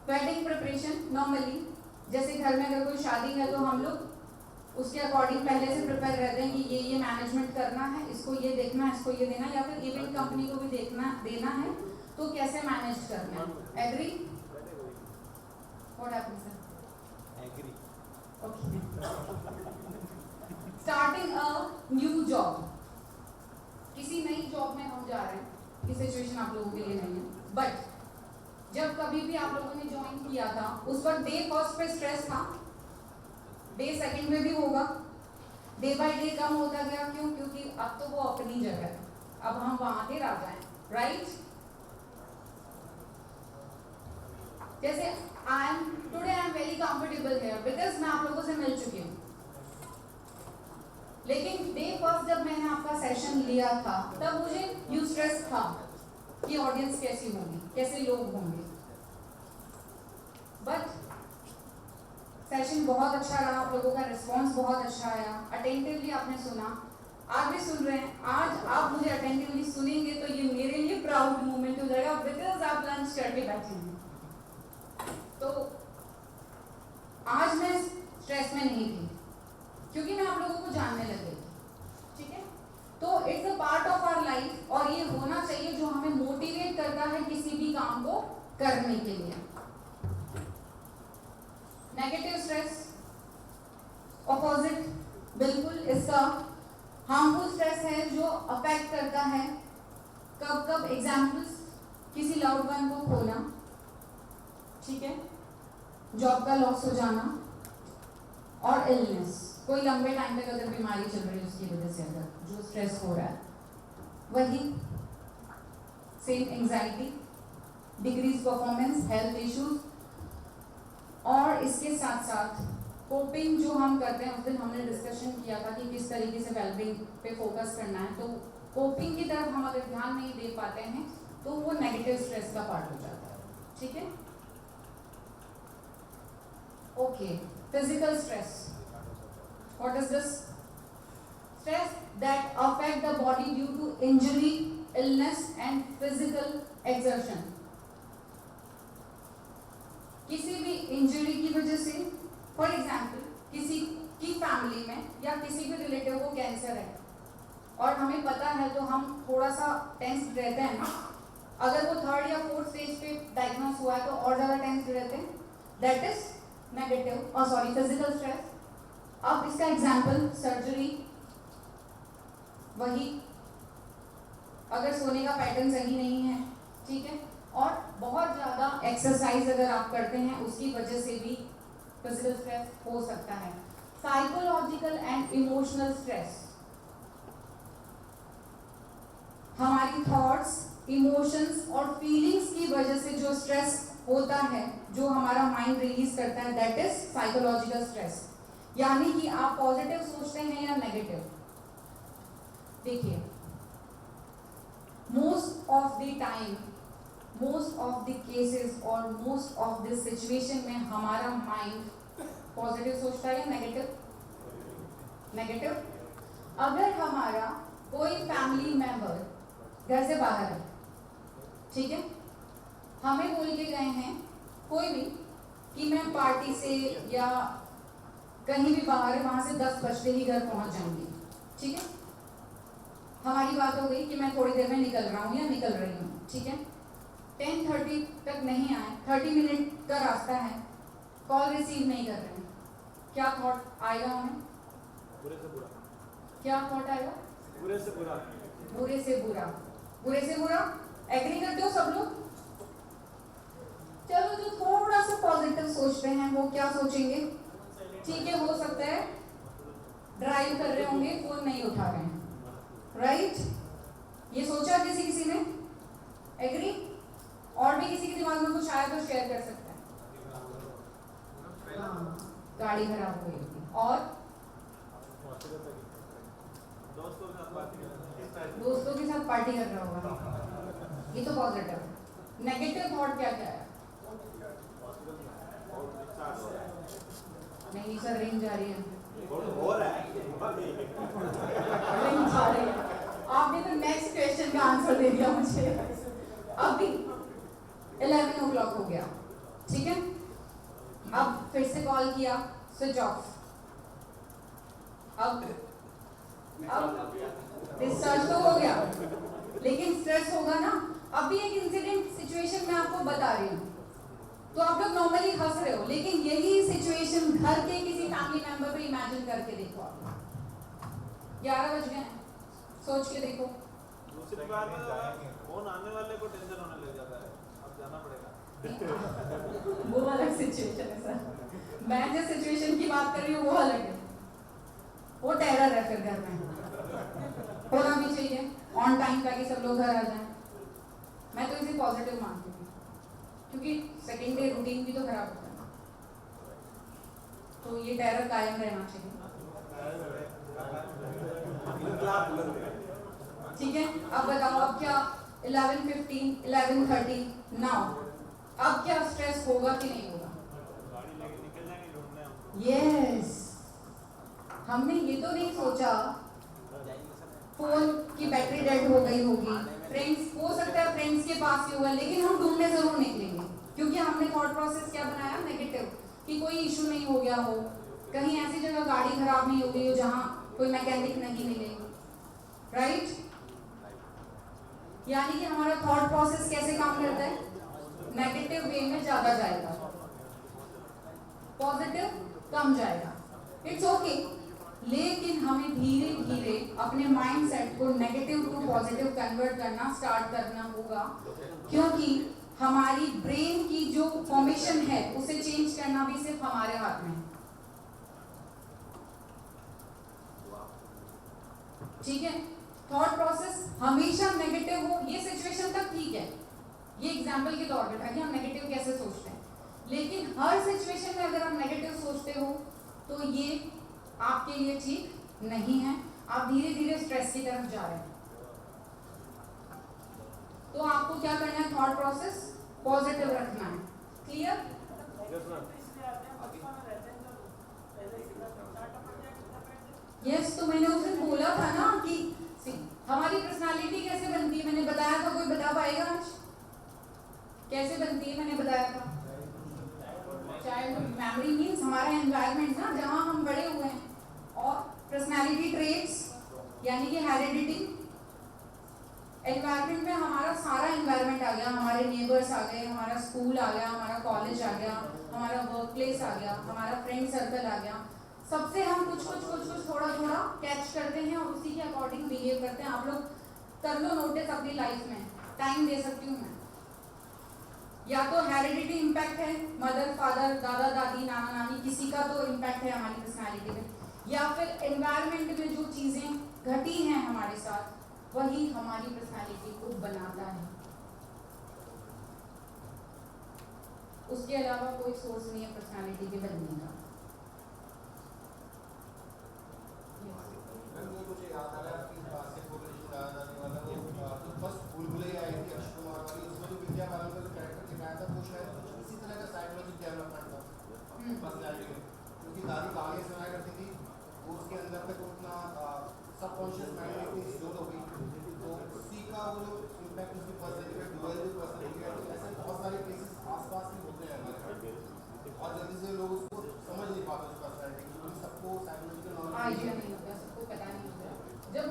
वेडिंग प्रिपरेशन, नॉर्मली जैसे घर में अगर कोई शादी है तो हम लोग उसके अकॉर्डिंग पहले से प्रिपेयर रहते हैं कि ये मैनेजमेंट करना है, इसको ये देखना है, इसको ये देना, या फिर इवेंट कंपनी को भी देना है, तो कैसे मैनेज करना है? Agree? What happens sir? Agree. Okay. Starting a new job. किसी नई जॉब में हम जा रहे हैं, ये सिचुएशन आप लोगों के लिए नहीं है, बट जब कभी भी आप लोगों ने ज्वाइन किया था उस वक्त डे फर्स्ट पे स्ट्रेस था, डे सेकंड में भी होगा, डे बाय डे कम होता गया। क्यों? क्योंकि अब तो वो अपनी जगह है, अब हम वहां के राजा हैं, राइट? जैसे today I am very comfortable here because मैं आप लोगों से मिल चुकी हूँ, लेकिन डे फर्स्ट जब मैंने आपका सेशन लिया था तब मुझे न्यू स्ट्रेस था कि ऑडियंस कैसी होगी, कैसे लोग होंगे, बट सेशन बहुत अच्छा रहा, आप लोगों का रिस्पांस बहुत अच्छा आया, अटेंटिवली आपने सुना, आज भी सुन रहे हैं। आज आप मुझे अटेंटिवली सुनेंगे तो ये मेरे लिए प्राउड मोमेंट हो जाएगा बिकॉज आप लंच करके बैठे हैं। तो आज मैं स्ट्रेस में नहीं थी क्योंकि मैं आप लोगों को जानने लग गई, ठीक है? तो it's a part of our life और ये होना चाहिए जो हमें मोटिवेट करता है किसी भी काम को करने के लिए। नेगेटिव स्ट्रेस ऑपोजिट बिल्कुल इसका हार्मफुल स्ट्रेस है जो अफेक्ट करता है कब कब एग्जाम्पल्स, किसी लव्ड वन को खोना, ठीक है, जॉब का लॉस हो जाना और इलनेस, कोई लंबे टाइम तक अगर बीमारी चल रही है उसकी वजह से अगर जो स्ट्रेस हो रहा है, वही same anxiety, decrease performance, health issues, और इसके साथ साथ कोपिंग जो हम करते हैं, उस दिन हमने डिस्कशन किया था कि किस तरीके से वेलबींग पे फोकस करना है। तो कोपिंग की तरफ हम अगर ध्यान नहीं दे पाते हैं तो वो नेगेटिव स्ट्रेस का पार्ट हो जाता है, ठीक है? Okay, physical stress, what is this? Stress that affect the body due to injury, illness and physical exertion. किसी भी इंजरी की वजह से, फॉर एग्जाम्पल किसी की फैमिली में या किसी भी रिलेटिव को कैंसर है और हमें पता है तो हम थोड़ा सा टेंस रहते हैं ना, अगर वो 3rd या 4th स्टेज पे डायग्नोस हुआ है तो और ज़्यादा टेंस रहते हैं, दैट इज नेगेटिव और सॉरी फिजिकल स्ट्रेस। अब इसका एग्जाम्पल सर्जरी, वही अगर सोने का पैटर्न सही नहीं है, ठीक है, और बहुत ज़्यादा एक्सरसाइज अगर आप करते हैं उसकी वजह से भी फिजिकल स्ट्रेस हो सकता है। साइकोलॉजिकल एंड इमोशनल स्ट्रेस, हमारी थॉट्स, इमोशंस और फीलिंग्स की वजह से जो स्ट्रेस होता है, जो हमारा माइंड रिलीज करता है, दैट इज साइकोलॉजिकल स्ट्रेस। यानी कि आप पॉजिटिव सोचते हैं या नेगेटिव। देखिए, most of the time, most of the cases और मोस्ट ऑफ द सिचुएशन में हमारा माइंड पॉजिटिव सोचता है या नेगेटिव? नेगेटिव। अगर हमारा कोई फैमिली मेंबर घर से बाहर है, ठीक है, हमें बोल के गए हैं कोई भी कि मैं पार्टी से या कहीं भी बाहर है, वहां से 10 बजते ही घर पहुंच जाऊंगी, ठीक है, हमारी बात हो गई कि मैं थोड़ी देर में निकल रहा हूँ या निकल रही हूँ, ठीक है, 10:30 तक नहीं आए, 30 मिनट का रास्ता है, कॉल रिसीव नहीं कर रहे हैं, क्या थॉट आएगा हमें? बुरे से बुरा। क्या थॉट आएगा? बुरे से बुरा। बुरे से बुरा। बुरे से बुरा एग्री करते हो सब लोग? चलो, जो थोड़ा सा पॉजिटिव सोचते हैं वो क्या सोचेंगे? ठीक है, हो सकता है ड्राइव कर रहे होंगे, फोन नहीं उठा रहे हैं, राइट? ये सोचा किसी ने? एग्री? और भी किसी के दिमाग में कुछ आया तो शेयर कर सकता है। हाँ, गाड़ी खराब हो गई थी और दोस्तों के साथ पार्टी करना। दोस्तों के साथ पार्टी कर रहा होगा, ये तो पॉजिटिव। नेगेटिव थॉट क्या क्या है? नहीं सर, रिंग जा रही है, हो रहा है। रिंग जा रही है। आपने तो नेक्स्ट क्वेश्चन का आंसर दे दिया मुझे। अभी 11 o'clock हो गया, ठीक है, अब फिर से कॉल किया, स्विच ऑफ। अब डिस्चार्ज तो हो गया, लेकिन स्ट्रेस होगा ना, अभी एक इंसिडेंट सिचुएशन मैं आपको बता रही हूँ, तो आप लोग नॉर्मली हंस रहे हो, लेकिन यही सिचुएशन घर के किसी फैमिली मेंबर पे इमेजिन करके देखो आप। 11 बज गए, सोच के देखो। दूसरी बात फोन आने वाले को टेंशन होने लग जाता है, अब जाना पड़ेगा। वो अलग सिचुएशन है सर, मैं जिस सिचुएशन की बात कर रही हूँ वो अलग है, वो टेरर है फिर घर में। होना भी चाहिए ऑन टाइम ताकि सब लोग घर आ जाएं। मैं तो इसे पॉजिटिव मानती हूँ, क्योंकि सेकेंड डे रूटीन भी तो खराब होता है, तो ये टेरर कायम रहना चाहिए। ठीक है, अब बताओ, अब क्या 11:15, 11:30 नाउ, अब क्या स्ट्रेस होगा कि नहीं होगा? गाड़ी लेके निकल जाएंगे ढूंढने हमको। यस, हमने ये तो नहीं सोचा फोन की बैटरी डेड हो गई होगी, फ्रेंड्स हो सकता है फ्रेंड्स के पास ही होगा, लेकिन हम ढूंढने जरूर निकलेंगे, क्योंकि हमने थॉट प्रोसेस क्या बनाया, नेगेटिव, कि कोई इशू नहीं हो गया हो, कहीं ऐसी जगह गाड़ी खराब नहीं हो गई हो जहां कोई मैकेनिक नहीं मिले, राइट? यानी कि हमारा थॉट प्रोसेस कैसे काम करता है, नेगेटिव वे में ज्यादा जाएगा, पॉजिटिव कम जाएगा। इट्स ओके, लेकिन हमें धीरे धीरे अपने माइंडसेट को नेगेटिव टू पॉजिटिव कन्वर्ट करना स्टार्ट करना होगा, क्योंकि हमारी ब्रेन की जो फॉर्मेशन है उसे चेंज करना भी सिर्फ हमारे हाथ में है। ठीक है, थॉट प्रोसेस हमेशा नेगेटिव हो, ये सिचुएशन तक ठीक है, ये एग्जाम्पल के तौर पे था कि हम नेगेटिव कैसे सोचते हैं, लेकिन हर सिचुएशन में अगर हम नेगेटिव सोचते हो तो ये आपके लिए ठीक नहीं है, आप धीरे धीरे स्ट्रेस की तरफ जा रहे हैं। तो आपको क्या करना है, थॉट प्रोसेस पॉजिटिव रखना है, क्लियर? यस, तो मैंने उस दिन बोला था ना कि हमारी पर्सनालिटी कैसे बनती है, मैंने बताया था, कोई बता पाएगा आज कैसे बनती है? मैंने बताया था, चाइल्डहुड मेमोरी मीन्स हमारा एनवायरनमेंट ना, जहाँ हम बड़े हुए हैं, और पर्सनालिटी ट्रेट्स यानी कि हेरिडिटी। एनवायरनमेंट में हमारा सारा एनवायरनमेंट आ गया, हमारे नेबर्स आ गए, हमारा स्कूल आ गया, हमारा कॉलेज आ गया, हमारा वर्क प्लेस आ गया, हमारा फ्रेंड सर्कल आ गया, सबसे हम कुछ थोड़ा थोड़ा कैच करते हैं और उसी के अकॉर्डिंग बिहेव करते हैं। आप लोग कर लो नोटिस अपनी लाइफ में, टाइम दे सकती हूँ मैं, या तो हेरिडिटी इम्पैक्ट है, मदर फादर दादा दादी नाना नानी किसी का तो इम्पैक्ट है हमारी पर्सनालिटी में, या फिर एनवायरनमेंट में जो चीजें घटी हैं हमारे साथ वही हमारी पर्सनालिटी को बनाता है, उसके अलावा कोई सोर्स नहीं है पर्सनालिटी के बनने का। मुझे याद आ रहा है कि बात से कोरिलेशन याद आने वाला वो जो फर्स्ट बुलबुले आई थी अक्षय कुमार वाली, उसमें जो विद्या बालन का जो कैरेक्टर दिखाया था वो शायद इसी तरह का साइकोलॉजिकल डेवलपमेंट था पर्सनैलिटी में, क्योंकि दादी कहानियाँ सुनाया करती थी, वो उसके अंदर तक उतना सबकॉन्शियस माइंड में इतनी स्टोर हो गई, तो उसी का वो जो इम्पैक्ट उसकी पर्सनैलिटी पे डुअल जो पर्सनैलिटी है, तो ऐसे बहुत सारे केसेस आसपास भी होते हैं हमारे, और जल्दी से लोग उसको समझ नहीं पाते उस पर्सनैलिटी, क्योंकि सबको साइकोलॉजिकल आइडिया नहीं होता, सबको पता नहीं होता। जब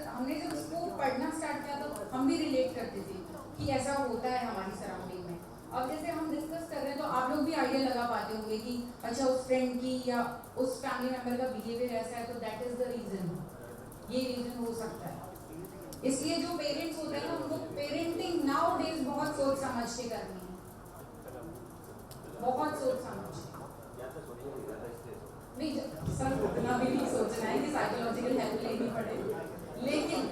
हमने जब इसको पढ़ना स्टार्ट किया तो हम भी रिलेट करते थे कि ऐसा होता है हमारी सराउंडिंग में। अब जैसे हम डिस्कस कर रहे हैं तो आप लोग भी आइडिया लगा पाते होंगे कि अच्छा उस फ्रेंड की या उस फैमिली मेंबर का बिहेवियर ऐसा है तो दैट इज द रीजन, ये रीजन हो सकता है। इसलिए जो पेरेंट्स होते हैं ना उनको पेरेंटिंग नाउ डेज बहुत सोच समझ के करनी है, बहुत सोच समझ के। नहीं सर उतना भी नहीं सोचना है कि साइकोलॉजिकल हेल्प लेनी पड़े, लेकिन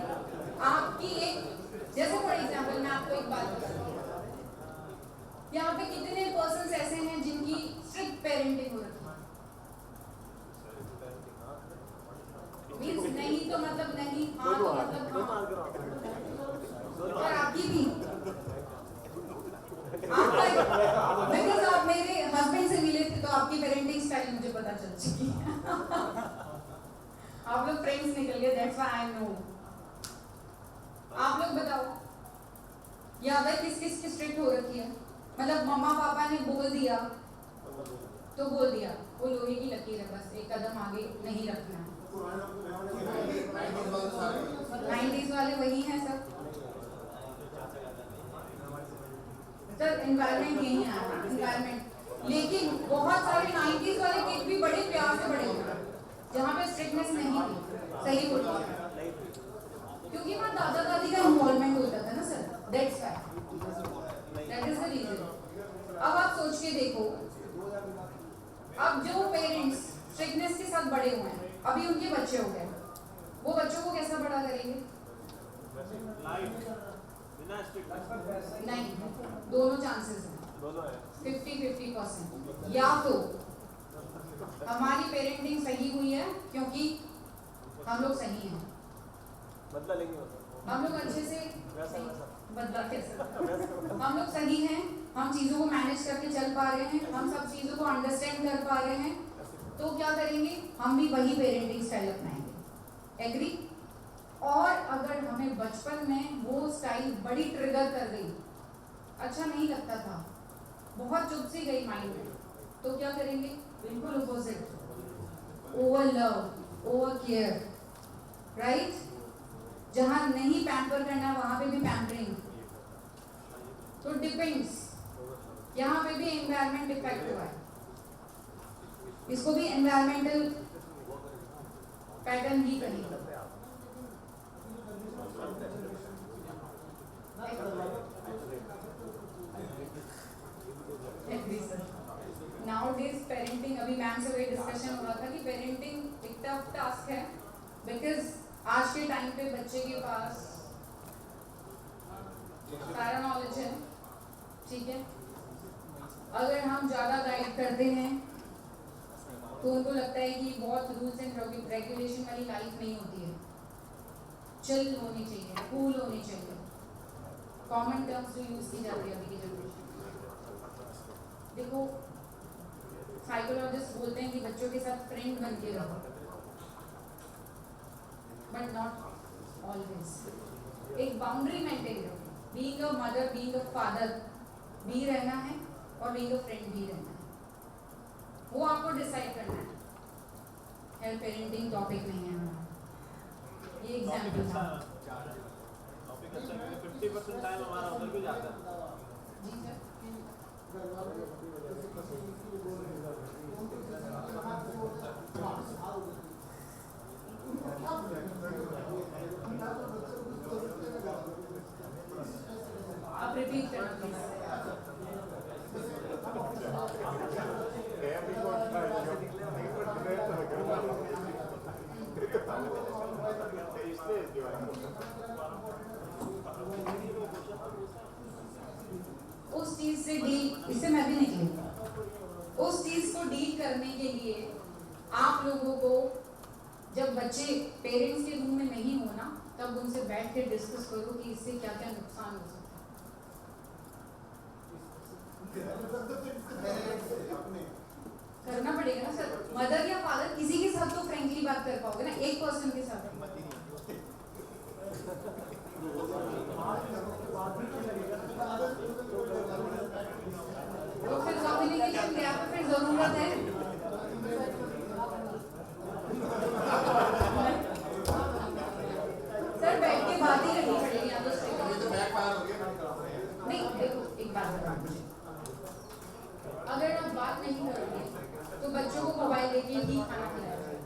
आपकी एक जैसे फॉर एग्जांपल मैं आपको एक बात बताती हूँ, यहाँ पे कितने पर्सन्स ऐसे हैं जिनकी स्ट्रिक्ट पेरेंटिंग हो रखी है, मींस नहीं तो मतलब नहीं, हाँ तो मतलब हाँ, और आपकी भी बिकॉज आप मेरे हस्बैंड से मिले थे तो आपकी पेरेंटिंग स्टाइल मुझे पता चल चुकी है आप लोग फ्रेंड्स निकल गए, दैट्स व्हाई आई नो। आप लोग बताओ याद है किस किस की स्ट्रिक्ट हो रखी है, मतलब मम्मा पापा ने बोल दिया तो बोल दिया, वो लोहे की लकीर है, बस एक कदम आगे नहीं रखना है। 90s वाले वही हैं सब, सर एनवायरनमेंट यही आया एनवायरनमेंट, लेकिन बहुत सारे 90s वाले किड भी बड़े प्यार से बड़े हुए जहाँ पे स्ट्रिक्टनेस नहीं थी, सही बोल रहा हूँ, क्योंकि वहाँ दादा दादी का इन्वॉल्वमेंट होता था ना sir, that's why, that is the reason. अब आप सोच के देखो, अब जो पेरेंट्स स्ट्रिक्टनेस के साथ बड़े हुए हैं, अभी उनके बच्चे हो गए, वो बच्चों को कैसा बड़ा करेंगे? बिना स्ट्रिक्ट नहीं, दोनों चांसेस हैं, दोनों है 50-50%। या तो हमारी पेरेंटिंग सही हुई है क्योंकि हम लोग सही हैं, बदला लेंगे मतलब हम लोग अच्छे से वैसा बदला कैसे, हम लोग सही हैं, हम चीज़ों को मैनेज करके चल पा रहे हैं, हम सब चीज़ों को अंडरस्टैंड कर पा रहे हैं, तो क्या करेंगे? हम भी वही पेरेंटिंग स्टाइल अपनाएंगे। एग्री? और अगर हमें बचपन में वो स्टाइल बड़ी ट्रिगर कर गई, अच्छा नहीं लगता था, बहुत चुप सी गई माइंड में, तो क्या करेंगे? बिल्कुल opposite, over love, over care, right? जहाँ नहीं पैम्पर करना वहाँ पे भी पैम्परिंग। तो डिपेंड्स, यहाँ पे भी एनवायरमेंट इफेक्ट हुआ है, इसको भी एनवायरमेंटल पैटर्न ही कहेंगे। Nowadays पेरेंटिंग, अभी मैम से वही डिस्कशन हो रहा था कि पेरेंटिंग एक टफ टास्क है, बिकॉज आज के टाइम पे बच्चे के पास सारा नॉलेज है, ठीक है? अगर हम ज़्यादा गाइड करते हैं तो उनको लगता है कि बहुत रूल्स एंड रेगुलेशन वाली लाइफ नहीं होती है, चिल होनी चाहिए, कूल होनी चाहिए, कॉमन टर्म्स जो यूज़ की जाती है अभी की जनरेशन। देखो, साइकोलॉजिस्ट बोलते हैं कि बच्चों के साथ फ्रेंड बन के रहो, बट नॉट ऑलवेज। एक बाउंड्री मेंटेन करो, being a mother, being a father भी रहना है और बीइंग अ फ्रेंड भी रहना है, वो आपको डिसाइड करना है। हेल्थ पेरेंटिंग टॉपिक नहीं है हमारा, ये एग्जाम्पल था। टॉपिक अच्छा है, 50% टाइम हमारा उधर भी जाता है। जी सर। आप रिपीट करना प्लीज। उस चीज से डील, इससे मैं भी निकली, उस चीज को डील करने के लिए आप लोगों को, जब बच्चे पेरेंट्स के रूम में नहीं हो ना, तब उनसे बैठ के डिस्कस करो कि इससे क्या क्या नुकसान हो सकता है। करना पड़ेगा ना सर, मदर या फादर किसी के साथ तो फ्रेंकली बात कर पाओगे ना, एक पर्सन के साथ। तो फिर कम्युनिकेशन गैप पे फिर जरूरत है। सर बैठ के बात ही करनी पड़ेगी, या तो नहीं। देखो एक बात बताओ, अगर आप बात नहीं करोगे तो बच्चों को मोबाइल देके ही खाना खिलाएंगे,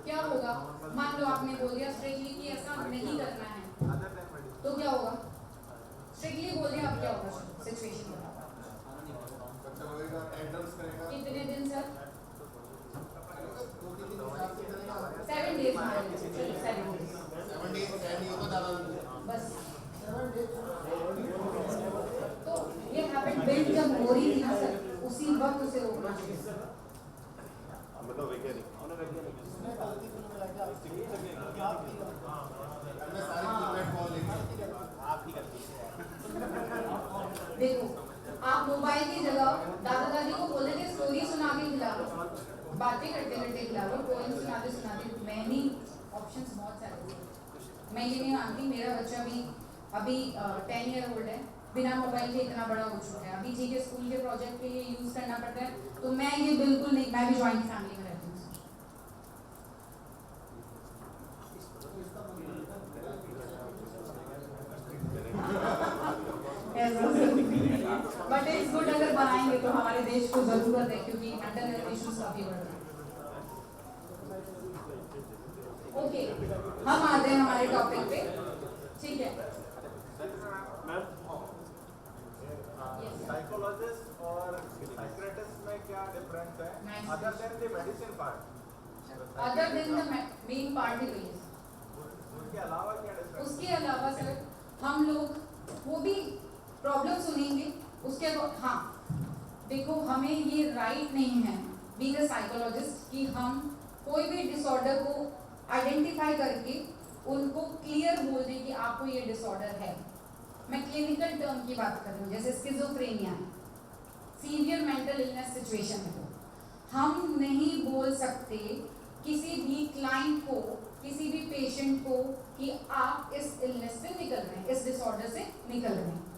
क्या होगा? मान लो आपने बोल दिया स्ट्रिक्टली कि ऐसा नहीं करना है, तो क्या होगा? स्ट्रिक्टली बोल दिया, अब क्या होगा सिचुएशन बताओ? कितने दिन सर? 7 days मान लीजिए, 7 days बस। तो ये हैबिट बिल्ड जब हो रही थी ना सर, उसी वक्त उसे रोकना चाहिए। देखो, आप मोबाइल की जगह दादा दादी को बोले थे स्टोरी सुना के खिला लो, बातें करते करते खिला लो, पोएम सुनाते सुनाते, मैनी ऑप्शंस बहुत सारे। मैं ये नहीं मानती मेरा बच्चा भी अभी 10 ईयर ओल्ड है, बिना मोबाइल के इतना बड़ा हो चुका है, अभी जी के स्कूल के प्रोजेक्ट के लिए यूज़ करना पड़ता है, तो मैं ये बिल्कुल नहीं। मैं भी जॉइंट फैमिली में रहती हूँ सर। बट इट्स गुड अगर बनाएंगे तो हमारे देश को जरूरत है, क्योंकि मेंटल हेल्थ इश्यूज काफी बढ़ रहे हैं। ओके, हम आते हैं हमारे टॉपिक पे, ठीक है। साइकोलॉजिस्ट और साइकियाट्रिस्ट में क्या डिफरेंस है Nice. Other than the medicine part? Other than the main part he please. उसके अलावा क्या डिफरेंस? उसके अलावा सर हम लोग वो भी प्रॉब्लम सुनेंगे उसके हाँ, देखो हमें ये राइट नहीं है बीइंग अ साइकोलॉजिस्ट कि हम कोई भी डिसऑर्डर को आइडेंटिफाई करके उनको क्लियर बोल दें कि आपको ये डिसऑर्डर है। मैं क्लिनिकल टर्म की बात कर रही हूँ, जैसे schizophrenia, severe mental illness situation में हम नहीं बोल सकते किसी भी क्लाइंट को, किसी भी पेशेंट को कि आप इस इलनेस से निकल रहे हैं, इस डिसऑर्डर से निकल रहे हैं।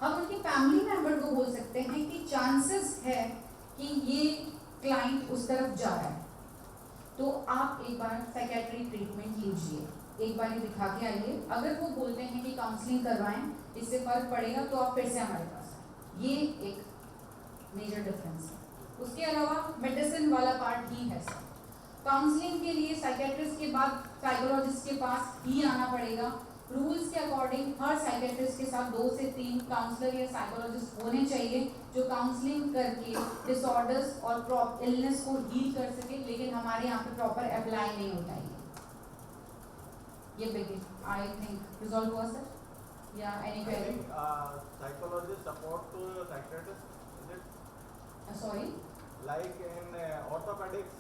हम उनके फैमिली मेंबर को बोल सकते हैं कि चांसेस है कि ये क्लाइंट उस तरफ जा रहा है, तो आप एक बार साइकेट्रिक ट्रीटमेंट लीजिए, एक बार ये दिखा के आइए। अगर वो बोलते हैं कि काउंसलिंग करवाएं, इससे फर्क पड़ेगा, तो आप फिर से हमारे पास आए। ये एक मेजर डिफरेंस है। उसके अलावा मेडिसिन वाला पार्ट ही है सर। काउंसलिंग के लिए साइकेट्रिस्ट के बाद साइकोलॉजिस्ट के पास ही आना पड़ेगा। रूल्स के अकॉर्डिंग हर साइकेट्रिस्ट के साथ 2 से 3 काउंसलर या साइकोलॉजिस्ट होने चाहिए जो काउंसलिंग करके डिसऑर्डर्स और इलनेस को हील कर सके, लेकिन हमारे यहाँ पे प्रॉपर अप्लाई नहीं होता है। ये बिग आई थिंक रिजॉल्व हुआ सर, या any query? Psychologist support to psychiatrist, is it? Sorry, Like in orthopedics,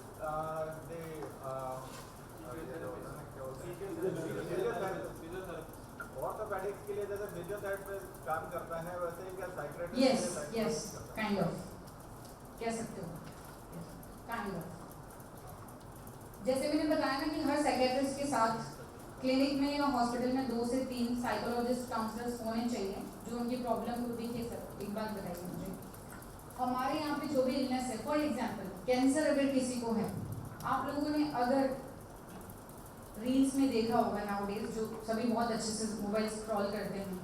orthopaedics के लिए जैसे फिजियोथेरेपिस्ट काम करता है, वैसे ही क्या psychiatrist yes yes kind of कह सकते हो, काइंड ऑफ। जैसे मैंने बताया ना कि हर साइकियाट्रिस्ट के साथ क्लिनिक में या हॉस्पिटल में 2 से 3 साइकोलॉजिस्ट काउंसलर्स होने चाहिए जो उनकी प्रॉब्लम को देखे। सर एक बात बताइए मुझे, हमारे यहाँ पे जो भी इलनेस है, फॉर एग्जांपल कैंसर अगर किसी को है, आप लोगों ने अगर रील्स में देखा होगा नाउडेज, जो सभी बहुत अच्छे से मोबाइल स्क्रॉल करते हैं,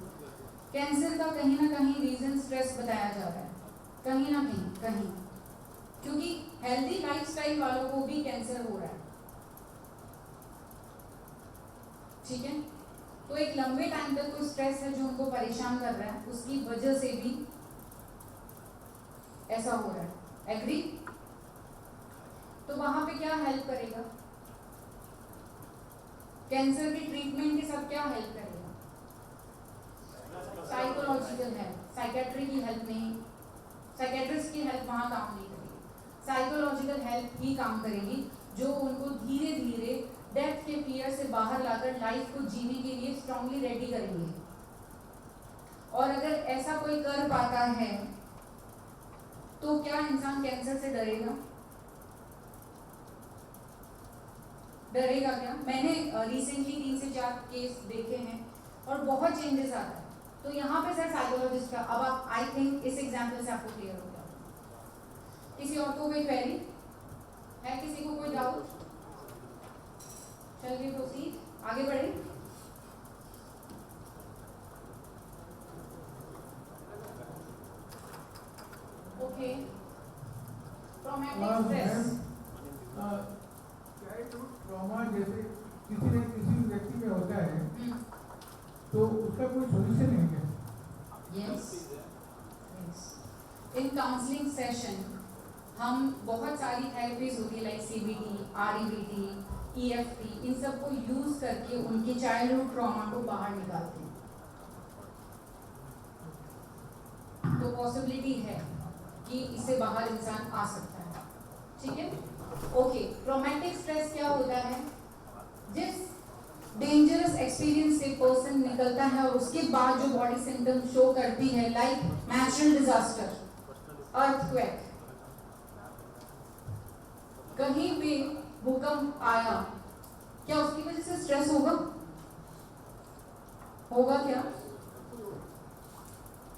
कैंसर का कहीं ना कहीं रीजन स्ट्रेस बताया जा रहा है, कहीं ना कहीं, क्योंकि हेल्दी लाइफस्टाइल वालों को भी कैंसर हो रहा है, ठीक है। तो एक लंबे टाइम तक कोई स्ट्रेस है जो उनको परेशान कर रहा है, उसकी वजह से भी ऐसा हो रहा है। एग्री? तो वहां पे क्या हेल्प करेगा? कैंसर के ट्रीटमेंट के साथ क्या हेल्प करेगा? साइकोलॉजिकल हेल्प, साइकेट्री की हेल्प नहीं, साइकेट्रिस्ट की हेल्प वहां काम नहीं करेगी। साइकोलॉजिकल हेल्प ही काम करेगी, जो उनको धीरे धीरे डेथ के फियर से बाहर लाकर लाइफ को जीने के लिए स्ट्रांगली रेडी करेंगे। और अगर ऐसा कोई कर पाता है तो क्या इंसान कैंसर से डरेगा? डरेगा क्या? मैंने रिसेंटली 3 से 4 केस देखे हैं और बहुत चेंजेस आता है। तो यहाँ पे सर साइकोलॉजिस्ट का, अब आप आई थिंक इस एग्जाम्पल से आपको क्लियर हो गया। किसी और को कोई क्वेरी है? किसी को कोई डाउट? चलिए प्रोसीड, आगे बढ़े। Okay, traumatic stress. ट्रॉमा जैसे किसी न किसी व्यक्ति में होता है, तो उसका कोई सॉल्यूशन है क्या? यस, इन काउंसलिंग सेशन हम बहुत सारी थेरेपीज होती है, लाइक CBT, REBT, EFT, इन सब को यूज करके उनके चाइल्डहुड ट्रॉमा को बाहर निकालते हैं। तो पॉसिबिलिटी है कि इससे बाहर इंसान आ सकता है, ठीक है। ओके, ट्रॉमेटिक स्ट्रेस क्या होता है? जिस डेंजरस एक्सपीरियंस से पर्सन निकलता है और उसके बाद जो बॉडी सिम्टम शो करती है, लाइक नेचुरल डिजास्टर, अर्थक्वेक, कहीं भी भूकंप आया, क्या उसकी वजह से स्ट्रेस होगा? होगा क्या?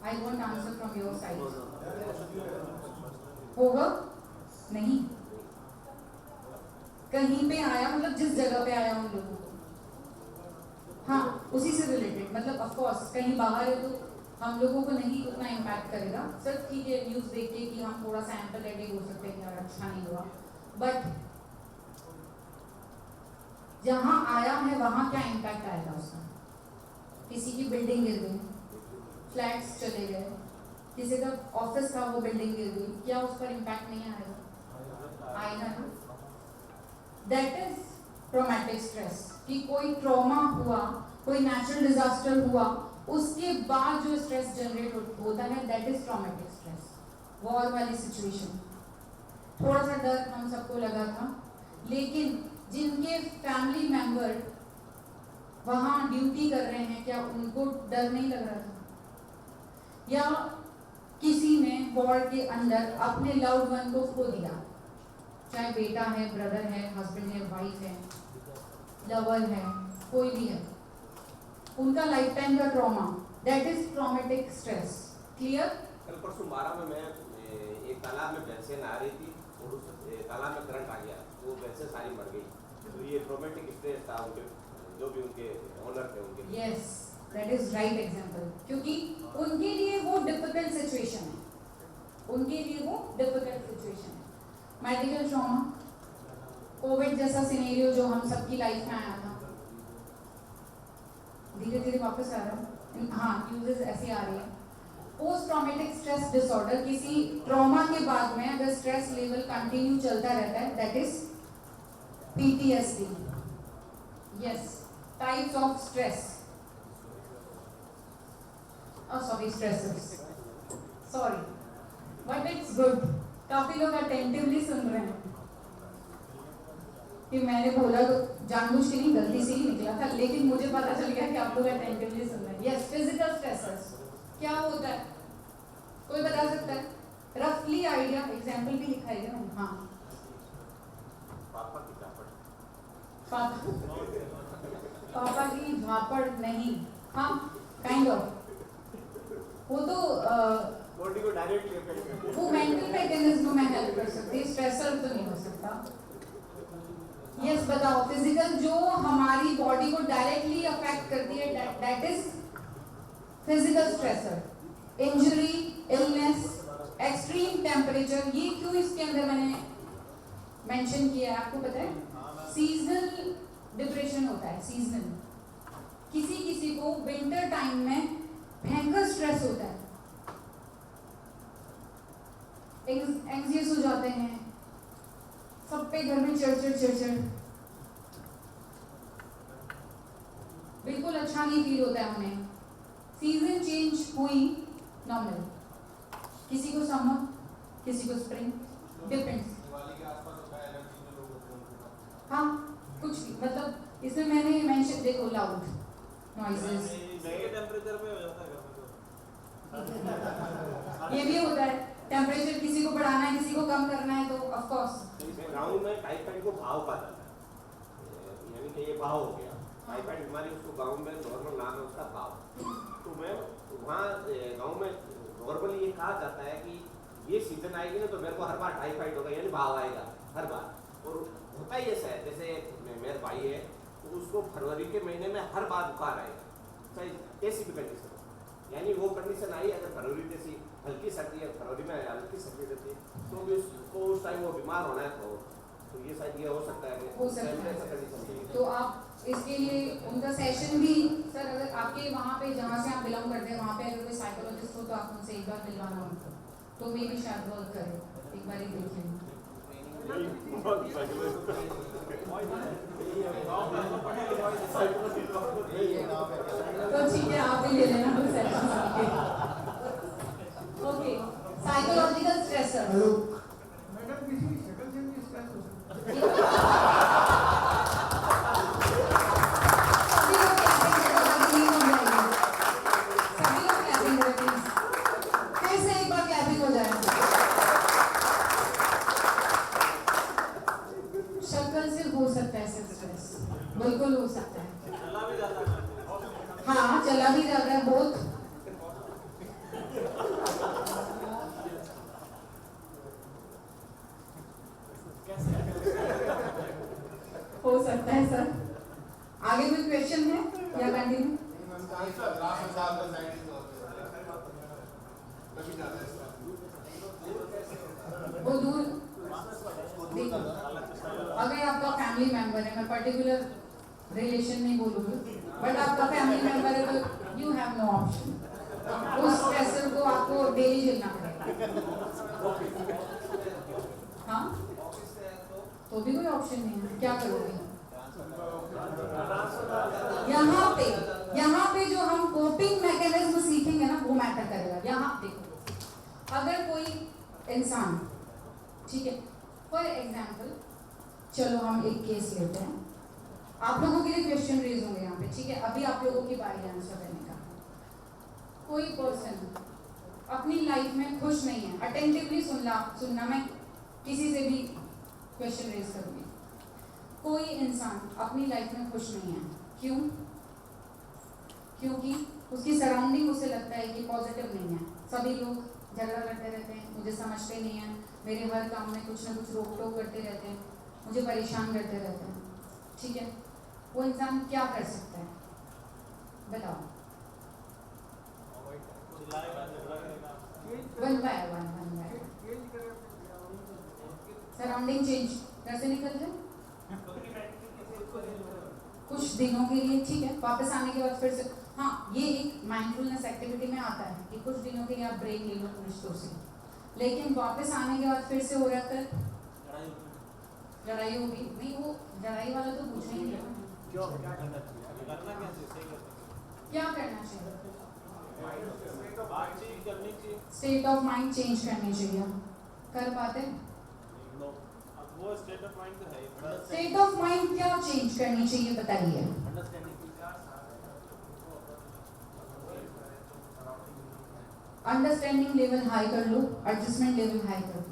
I want answer from your side. होगा? नहीं। कहीं पे आया मतलब जिस जगह पे आया उन लोगों को, हाँ उसी से रिलेटेड, मतलब ऑफ कोर्स कहीं बाहर है तो हम लोगों को नहीं उतना इम्पैक्ट करेगा। सर ठीक है, न्यूज़ देख के कि हम थोड़ा सा एम्पैथेटिक हो सकते हैं कि यार अच्छा नहीं हुआ, बट जहाँ आया है वहाँ क्या इम्पैक्ट आएगा उसका? किसी की बिल्डिंग गिर गई, फ्लैट्स चले गए, किसी का ऑफिस का वो बिल्डिंग गिर गई, क्या उस पर इम्पैक्ट नहीं आएगा? आएगा ना। That is traumatic stress. कि कोई ट्रॉमा हुआ, कोई नेचुरल डिजास्टर हुआ, उसके बाद जो स्ट्रेस जनरेट होता है, that is traumatic stress. War वाली सिचुएशन, थोड़ा सा डर हम सबको लगा था, लेकिन जिनके फैमिली मेंबर वहाँ ड्यूटी कर रहे हैं, क्या उनको डर नहीं लग रहा था? या किसी ने वॉर के अंदर अपने लव्ड वन को खो दिया, चाहे बेटा है, ब्रदर है, हस्बैंड है, वाइफ है, लवर है, कोई भी है, उनका लाइफ टाइम का trauma, that is traumatic stress. Clear? कल परसों 12 में मैं एक तालाब में भैंसें नहा रही थी और उस तालाब में करंट आ गया, वो भैंसें सारी मर गई। तो ये ट्रॉमेटिक स्ट्रेस था उनके, जो भी उनके ओनर थे उनके लिए। Yes, that is right example, क्योंकि उनके लिए वो डिफिकल्ट सिचुएशन है, उनके लिए वो डिफिकल्ट सिचुएशन है। मेडिकल ट्रॉमा, कोविड जैसा सिनेरियो जो हम सबकी लाइफ में आया था, धीरे धीरे वापस आ रहा है, हाँ न्यूज़ ऐसी आ रही है। पोस्ट ट्रॉमेटिक स्ट्रेस डिसऑर्डर, किसी ट्रॉमा के बाद में अगर स्ट्रेस लेवल कंटिन्यू चलता रहता है, that is PTSD। Yes, types of stress, sorry stressors, sorry, but it's good. काफी लोग अटेंटिवली सुन रहे हैं कि मैंने बोला तो जानबूझ के नहीं, गलती से ही निकला था, लेकिन मुझे पता चल गया कि आप लोग अटेंटिवली सुन रहे हैं। यस, फिजिकल स्ट्रेसर्स क्या होता है? कोई बता सकता है? रफली आइडिया, एग्जांपल भी लिखा है ना? हाँ, पापा की झापड़, पापा की झापड़ नहीं, हाँ काइंड ऑफ, वो तो बॉडी को डायरेक्टली अफेक्ट करती है। वो मेंटल मैकेनिज्म में हेल्प कर सकती है, स्ट्रेसर तो नहीं हो सकता। यस, बताओ, फिजिकल जो हमारी बॉडी को डायरेक्टली अफेक्ट करती है, that is physical stressor. Injury, illness, extreme temperature, ये क्यों इसके अंदर मैंने मेंशन किया है आपको पता है? सीजनल डिप्रेशन होता है, सीजनल। किसी किसी को विंटर टाइम में भयंकर स्ट्रेस होता है, एंग्जियस हो जाते हैं, सब पे घर में चिड़चिड़, बिल्कुल अच्छा नहीं फील होता है उन्हें। सीजन चेंज हुई, नॉर्मल, किसी को समर, किसी को स्प्रिंग, डिपेंड्स। दिवाली के आसपास होता है, एलर्जी में लोग होते हैं उनके पास। हाँ, कुछ भी, मतलब इसमें मैंने मेंशन, देखो लाउड नॉइजेस, नए टेम्परेचर पे हो जाता है घर में तो। ये भी होता है। टेम्परेचर किसी को बढ़ाना है, किसी को कम करना है, तो ऑफ कोर्स गाँव में टाइफाइड को भाव कहा जाता है, यानी कि ये भाव हो गया। टाइफाइड बीमारी उसको गाँव में नॉर्मल नाम है उसका भाव। तो मैं वहाँ गाँव में नॉर्मली ये कहा जाता है कि ये सीजन आएगी ना तो मेरे को हर बार टाइफाइड होगा, यानी भाव आएगा हर बार। और होता ही ऐसा है, जैसे मेरा भाई है तो उसको फरवरी के महीने में हर बार बुखार आएगा, चाहे कैसी भी कंडीशन हो। यानी वो कंडीशन आई, अगर फरवरी जैसी हल्की सर्दी है, फरवरी में हल्की सर्दी रहती है, तो भी उसको उस टाइम वो बीमार होना है, तो ये शायद ये हो सकता है हो सकता है। कंडीशन। तो आप इसके लिए उनका सेशन भी, सर अगर आपके वहाँ पे जहाँ से आप बिलोंग करते हैं वहाँ पे अगर कोई साइकोलॉजिस्ट हो तो आप उनसे एक बार मिलवाना उनको, तो मे भी शायद वर्क करे, एक बार ही देख लेंगे। तो ठीक है, आप भी ले लेना वो session. Okay, psychological stressor. Hello madam, किसी की शक्ल से भी स्ट्रेस हो सकता है? बिल्कुल हो सकता है, चला भी जाता है। हाँ चला भी जाता है बहुत। मैं पर्टिकुलर रिलेशन नहीं बोलूँगी, बट आपका फैमिली मेंबर है तो यू हैव नो ऑप्शन, उस स्ट्रेसर को आपको डेली झेलना पड़ेगा। हाँ, तो भी कोई ऑप्शन नहीं है, क्या करोगे? यहाँ पे जो हम कोपिंग मैकेनिज्म सीखेंगे ना, वो मैटर करेगा। यहाँ देखो, अगर कोई इंसान, ठीक है, फॉर एग्जाम्पल, चलो हम एक केस लेते हैं, आप लोगों के लिए क्वेश्चन रेज होंगे यहाँ पे, ठीक है, अभी आप लोगों की बारी आंसर देने का। कोई पर्सन अपनी लाइफ में खुश नहीं है, अटेंटिवली सुनना, मैं किसी से भी क्वेश्चन रेज करूँगी। कोई इंसान अपनी लाइफ में खुश नहीं है, क्यों? क्योंकि उसकी सराउंडिंग उसे लगता है कि पॉजिटिव नहीं है, सभी लोग झगड़ा करते रहते हैं, मुझे समझते नहीं हैं, मेरे हर काम में कुछ ना कुछ रोक टोक करते रहते हैं, मुझे परेशान करते रहते हैं, ठीक है, वो इंसान क्या कर सकता है? बताओ। One by one surrounding change, घर से निकल जाए कुछ दिनों के लिए, ठीक है, वापस आने के बाद फिर से, हाँ, ये एक माइंडफुलनेस एक्टिविटी में आता है कि कुछ दिनों के लिए आप ब्रेक ले लो रिश्तों से, लेकिन वापस आने के बाद फिर से हो रहा है, लड़ाई होगी नहीं, वो लड़ाई वाला तो पूछना ही नहीं, क्यों करना चाहिए? क्या करना चाहिए? बातचीत करनी चाहिए, स्टेट ऑफ माइंड चेंज करनी चाहिए, कर पाते? अब वो स्टेट ऑफ माइंड तो है ही। स्टेट ऑफ माइंड क्या चेंज करनी चाहिए बताइए? अंडरस्टैंडिंग लेवल हाई कर लो, एडजस्टमेंट लेवल हाई कर लो,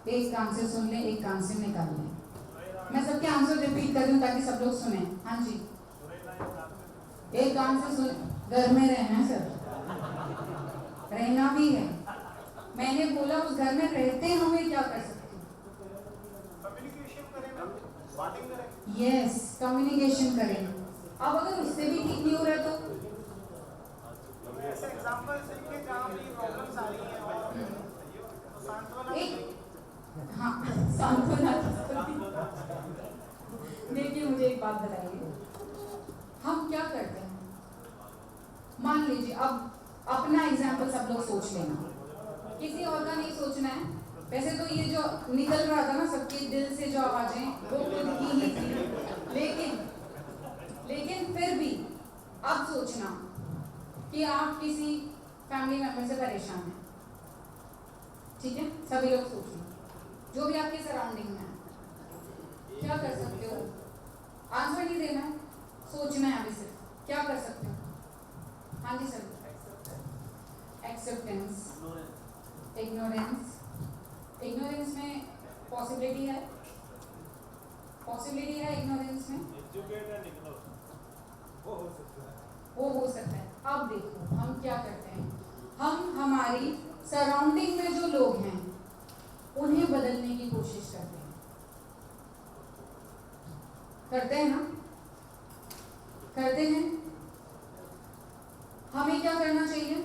एक कान से सुन ले, एक कान से निकाल ले। मैं सबके आंसर रिपीट कर दूं ताकि सब लोग सुने। हाँ जी, एक कान से सुन, घर में रहना है सर, रहना भी है, मैंने बोला उस घर में रहते हुए क्या कर सकते हैं? कम्युनिकेशन करें, बातें करें। यस, कम्युनिकेशन करें। अब अगर उससे भी ठीक नहीं हो रहा तो ऐसे एग्जांपल से कि जहाँ भी प्रॉब्लम्स आ रही हैं और सांत्वना एक, हाँ, सांत्वना। देखिए, मुझे एक बात बताइए, हम क्या करते हैं? मान लीजिए, अब अपना एग्जाम्पल सब लोग सोच लेना, किसी और का नहीं सोचना है। वैसे तो ये जो निकल रहा था ना सबके दिल से जो आवाजें, वो खुद की ही थी, लेकिन फिर भी अब सोचना कि आप किसी फैमिली मेंबर से परेशान हैं, ठीक है, सभी लोग सोचना, जो भी आपके सराउंडिंग में है, क्या कर सकते हो? आंसर नहीं देना है, सोचना है अभी सिर्फ, क्या कर सकते हो? हाँ जी सर। एक्सेप्टेंस, इग्नोरेंस में पॉसिबिलिटी है इग्नोरेंस में, एजुकेट एंड इग्नोर वो हो सकता है। अब देखो हम क्या करते हैं, हम हमारी सराउंडिंग में जो लोग हैं उन्हें बदलने की कोशिश करते हैं ना, करते हैं। हमें क्या करना चाहिए?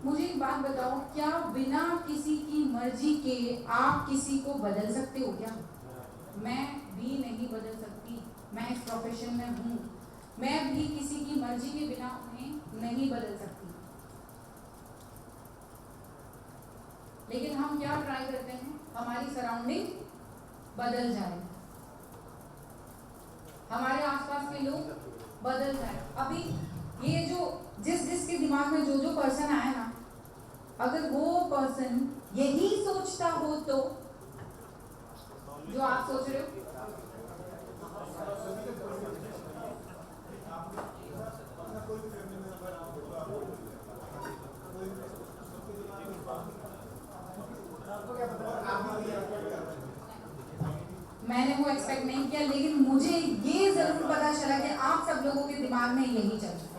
मुझे एक बात बताओ, क्या बिना किसी की मर्जी के आप किसी को बदल सकते हो क्या? मैं भी नहीं बदल सकती, मैं इस प्रोफेशन में हूँ, मैं भी किसी की मर्जी के बिना उन्हें नहीं बदल सकती, लेकिन हम क्या ट्राई करते हैं? हमारी सराउंडिंग बदल जाए, हमारे आसपास के लोग बदल जाए। अभी ये जो जिसके दिमाग में जो पर्सन आया ना, अगर वो पर्सन यही सोचता हो तो जो आप सोच रहे हो, मैंने वो एक्सपेक्ट नहीं किया, लेकिन मुझे ये जरूर पता चला कि आप सब लोगों के दिमाग में यही चल रहा है।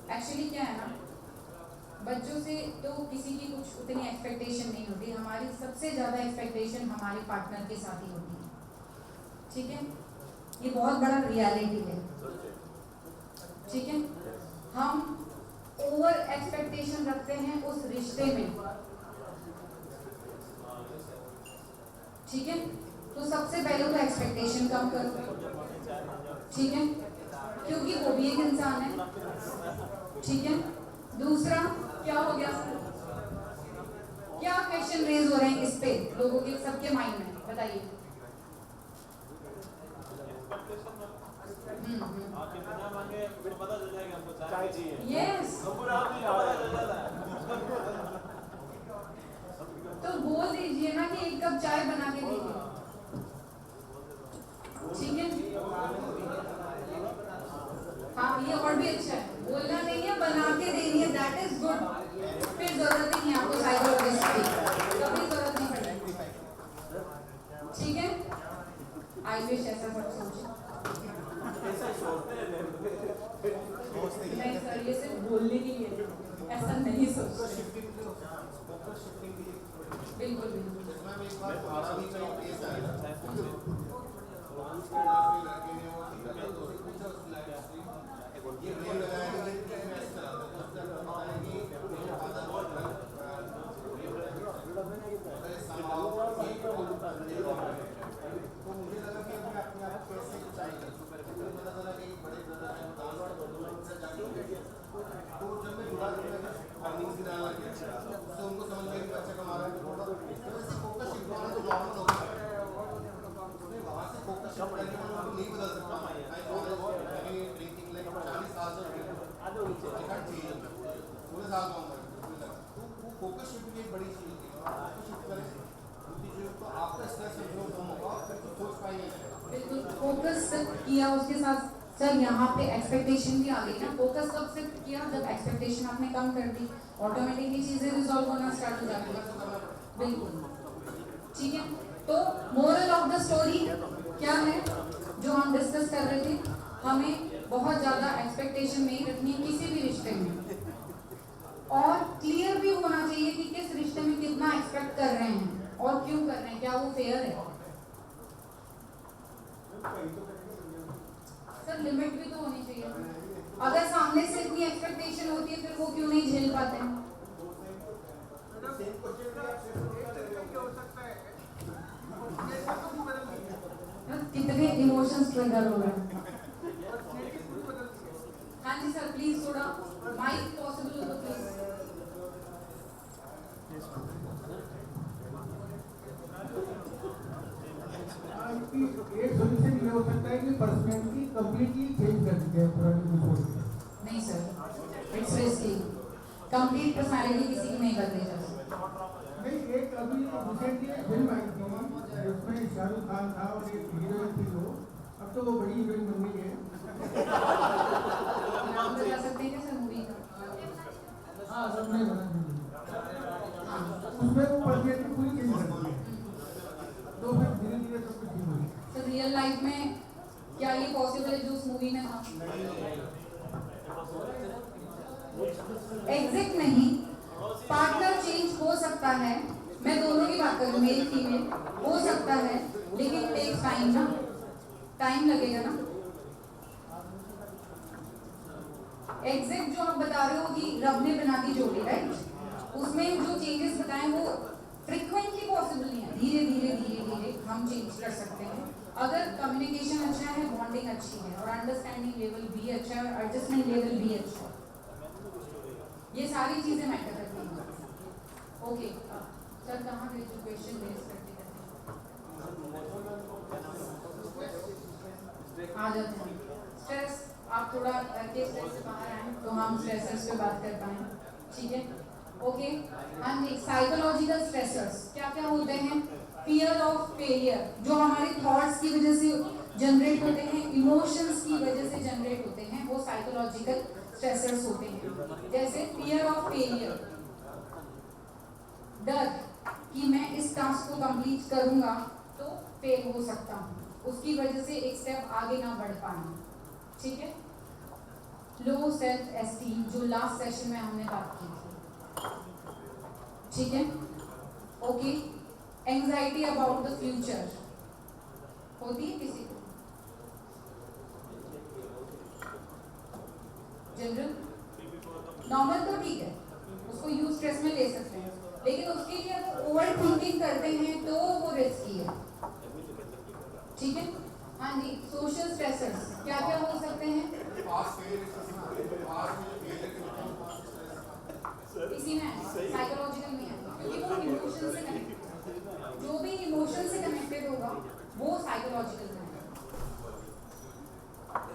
एक्चुअली क्या है ना, बच्चों से तो किसी की कुछ उतनी एक्सपेक्टेशन नहीं होती, हमारी सबसे ज़्यादा एक्सपेक्टेशन हमारे पार्टनर के साथ ही होती है, ठीक है, ये बहुत बड़ा रियलिटी है, ठीक है। हम ओवर एक्सपेक्टेशन रखते हैं उस रिश्ते में, ठीक है, तो सबसे पहले तो एक्सपेक्टेशन कम करो, ठीक है, क्योंकि वो भी एक इंसान है, ठीक है। दूसरा क्या हो गया सर, क्या क्वेश्चन रेज हो रहे हैं इस पे लोगों के सबके माइंड में, बताइए। आपके बिना मांगे तो पता चल जाएगा हमको चाय चाहिए। यस, पूरा आदमी पता चल जाता है। तो बोल दीजिए ना कि एक कप चाय बना के दीजिए, ठीक है। हाँ, ये और भी अच्छा है, बोलना नहीं है, बना के देनी है, दैट इज गुड। फिर जरूरत ही नहीं आपको साइकोलॉजिस्ट की, कभी जरूरत नहीं पड़ेगी, ठीक है। आई विश ऐसा सब सोचे। नहीं सर, ये सिर्फ बोलने के लिए, ऐसा नहीं सोचते। बिल्कुल बिल्कुल। मैम एक बार हमारा भी कहीं केस आया ये ब्लेम लगाया कि ये मैच चलाता है, तो उसका बताया कि मेरे फादर और तो मुझे लगा कि मैं अपने आप कैसे चाय कर सकता हूँ, मुझे पता चला कि बड़े ब्रदर हैं दाल और से जाके तो जब मैं जुड़ा तो मैं अर्निंग्स भी डालना किया उससे उनको समझ में कि बच्चा कमा रहा है, तो वैसे फोकस शिफ्ट होना तो नॉर्मल हो गया, वहाँ से फोकस शिफ्ट करके मैं उनको नहीं बदल सकता। मैं ड्रिंकिंग लाइक 40 साल से आई कांट चेंज, 16 साल का हूँ मैं, तो वो फोकस शिफ्ट भी एक बड़ी चीज़ होती है, फोकस शिफ्ट करें दूसरी चीज़ तो आपका स्ट्रेस कंट्रोल कम होगा, फिर तो सोच पाएंगे। बिल्कुल फोकस किया, उसके साथ सर यहाँ पे एक्सपेक्टेशन भी आ गई ना, फोकस कब शिफ्ट किया जब एक्सपेक्टेशन आपने कम कर दी, ऑटोमेटिकली चीजें रिजॉल्व होना स्टार्ट हो जाती है। बिल्कुल, ठीक है। तो मोरल ऑफ द स्टोरी क्या है जो हम डिस्कस कर रहे थे, हमें बहुत ज्यादा एक्सपेक्टेशन नहीं रखनी है किसी भी रिश्ते में, और क्लियर भी होना चाहिए कि किस रिश्ते में कितना एक्सपेक्ट कर रहे हैं और क्यों कर रहे हैं, क्या वो फेयर है। सर लिमिट भी तो होनी चाहिए, अगर सामने से इतनी एक्सपेक्टेशन होती है फिर वो क्यों नहीं झेल पाते हैं। कितने इमोशंस ट्रिगर हो रहे हैं। हाँ जी सर, प्लीज थोड़ा माइक पॉसिबल हो तो प्लीज। एक सोल्यूशन ये हो सकता है कि पर्सनैलिटी कंप्लीटली चेंज कर दी जाए पुरानी को छोड़ के। नहीं sir, it's risky, complete personality किसी की नहीं बदली जा सकती। नहीं, एक अभी रिसेंटली एक फिल्म आई थी जिसमें शाहरुख खान था और एक हीरोइन थी, वो अब तो वो बड़ी हीरोइन बन गई है। नाम बता सकते हैं क्या सर मूवी का? हाँ, सबने बना दी, उसमें वो पर्सनैलिटी पूरी चेंज कर दी, तो फिर धीरे धीरे सब कुछ ठीक हो गया। सर रियल लाइफ में क्या ये पॉसिबल है जो उस मूवी में था? एग्जैक्ट नहीं, पार्टनर चेंज हो सकता है, मैं दोनों की बात कर रही हूँ, मेल फीमेल हो सकता है, लेकिन टेक्स टाइम ना, टाइम लगेगा ना। एग्जैक्ट जो आप बता रहे हो कि रब ने बना दी जोड़ी, राइट, उसमें जो चेंजेस बताए वो फ्रीक्वेंटली पॉसिबल नहीं है, धीरे धीरे धीरे धीरे हम चेंज कर सकते हैं अगर कम्युनिकेशन अच्छा है, बॉन्डिंग अच्छी है और अंडरस्टैंडिंग लेवल भी अच्छा है और एडजस्टमेंट लेवल भी अच्छा है, ये सारी चीजें मैटर करती हैं। ओके सर, कहाँ गए जो क्वेश्चन रेज करते आ जाते हैं। स्ट्रेस, आप थोड़ा करके स्ट्रेस से बाहर आए तो हम स्ट्रेसर्स पे बात कर पाएं, ठीक है। ओके, एंड साइकोलॉजिकल स्ट्रेसर्स क्या क्या होते हैं? फियर ऑफ फेलियर, जो हमारे थॉट्स की वजह से जनरेट होते हैं, इमोशंस की वजह से जनरेट होते हैं, वो साइकोलॉजिकल स्ट्रेसर्स होते हैं। जैसे फियर ऑफ फेलियर, डर कि मैं इस टास्क को कंप्लीट करूंगा तो फेल हो सकता हूँ, उसकी वजह से एक स्टेप आगे ना बढ़ पाना, ठीक है। लो सेल्फ एस्टीम, जो लास्ट सेशन में हमने बात की थी, ठीक है। Okay, anxiety about the future होती है किसी को? जनरल नॉर्मल तो ठीक है, उसको यूज स्ट्रेस में ले सकते हैं, लेकिन उसके लिए अगर ओवर थिंकिंग करते हैं तो वो रिस्की है, ठीक है। हाँ जी, सोशल स्ट्रेसर्स क्या क्या हो सकते हैं? पास फेलियर पास में फेलियर के लिए पास स्ट्रेस इसी में साइकोलॉजिकल में है, क्योंकि वो इमोशन से कनेक्टेड, जो भी इमोशन से कनेक्टेड होगा वो साइकोलॉजिकल में है।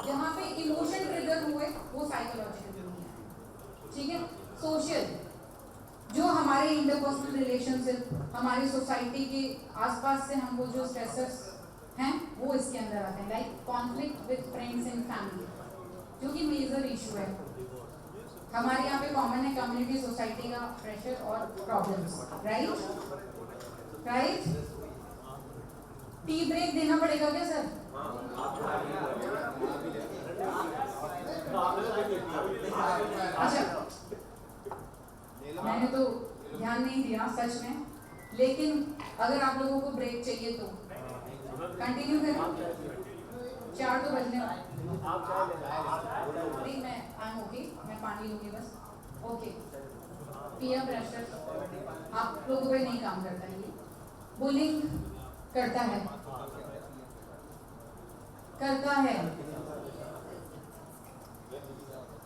जहाँ पे इमोशन ट्रिगर हुए वो साइकोलॉजिकल में है, ठीक है। सोशल, जो हमारे इंटरपर्सनल रिलेशनशिप, हमारी सोसाइटी के आसपास से हमको जो स्ट्रेसर्स हैं वो इसके अंदर आते हैं, like conflict with friends and family, जो कि मेजर इशू है हमारे यहाँ पे कॉमन है, कम्युनिटी सोसाइटी का प्रेशर और प्रॉब्लम्स, राइट। टी ब्रेक देना पड़ेगा क्या सर? अच्छा, मैंने तो ध्यान नहीं दिया सच में, लेकिन अगर आप लोगों को ब्रेक चाहिए तो कंटिन्यू करें। 4 तो बजने वाले, मैं आई एम ओके, मैं पानी लूंगी बस। ओके, पीयर प्रेशर आप लोगों पे नहीं काम करता है, ये बुलिंग करता है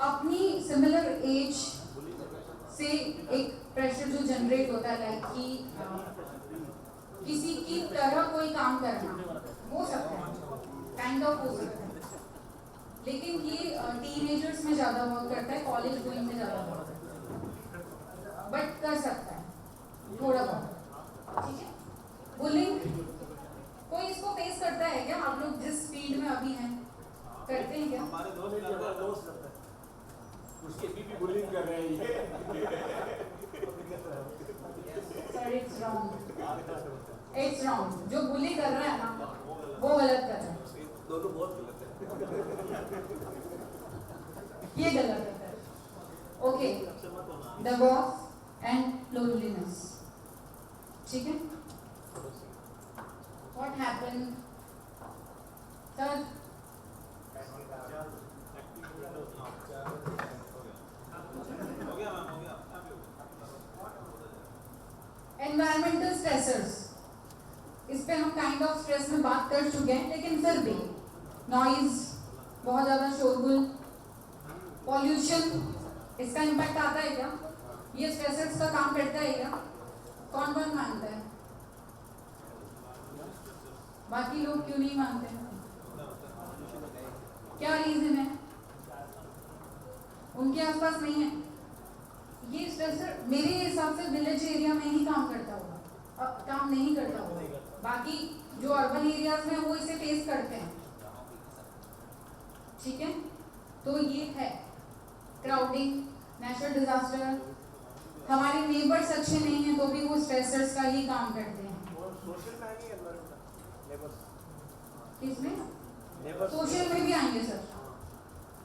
अपनी सिमिलर एज से एक प्रेशर जो जनरेट होता है, लाइक कि किसी की तरह कोई काम करना हो सकता है, काइंड ऑफ हो सकता है, लेकिन ये टीनेजर्स में ज़्यादा वर्क करता है, कॉलेज गोइंग में ज़्यादा वर्क करता है, बट कर सकता है थोड़ा बहुत, ठीक है। बुलिंग, कोई इसको फेस करता है क्या? आप लोग जिस फील्ड में अभी हैं करते हैं क्या? हमारे दोस्त करते हैं, उसके भी बुलिंग कर रहे हैं ये। सर इट्स रॉन्ग, जो बुली कर रहा है ना वो गलत कर रहा है, दोनों बहुत गलत है। ये गलत है। Okay, the boss and loneliness, ठीक है। What happened sir? Environmental stressors, इस पे हम काइंड ऑफ स्ट्रेस में बात कर चुके हैं, लेकिन फिर भी नॉइज, बहुत ज़्यादा शोरगुल, पॉल्यूशन, इसका इम्पैक्ट आता है क्या? ये स्ट्रेसर्स का काम करता है क्या? कौन मानता है? बाकी लोग क्यों नहीं मानते? क्या रीजन है? उनके आसपास नहीं है ये स्ट्रेसर। मेरे हिसाब से विलेज एरिया में ही काम करता होगा, काम नहीं करता होगा, बाकी जो अर्बन एरियाज में वो इसे फेस करते हैं, ठीक है। तो ये है क्राउडिंग, नेचुरल डिजास्टर, हमारे नेबर्स अच्छे नहीं हैं तो भी वो स्ट्रेसर्स का ही काम करते हैं। किसमें? सोशल में भी आएंगे सर,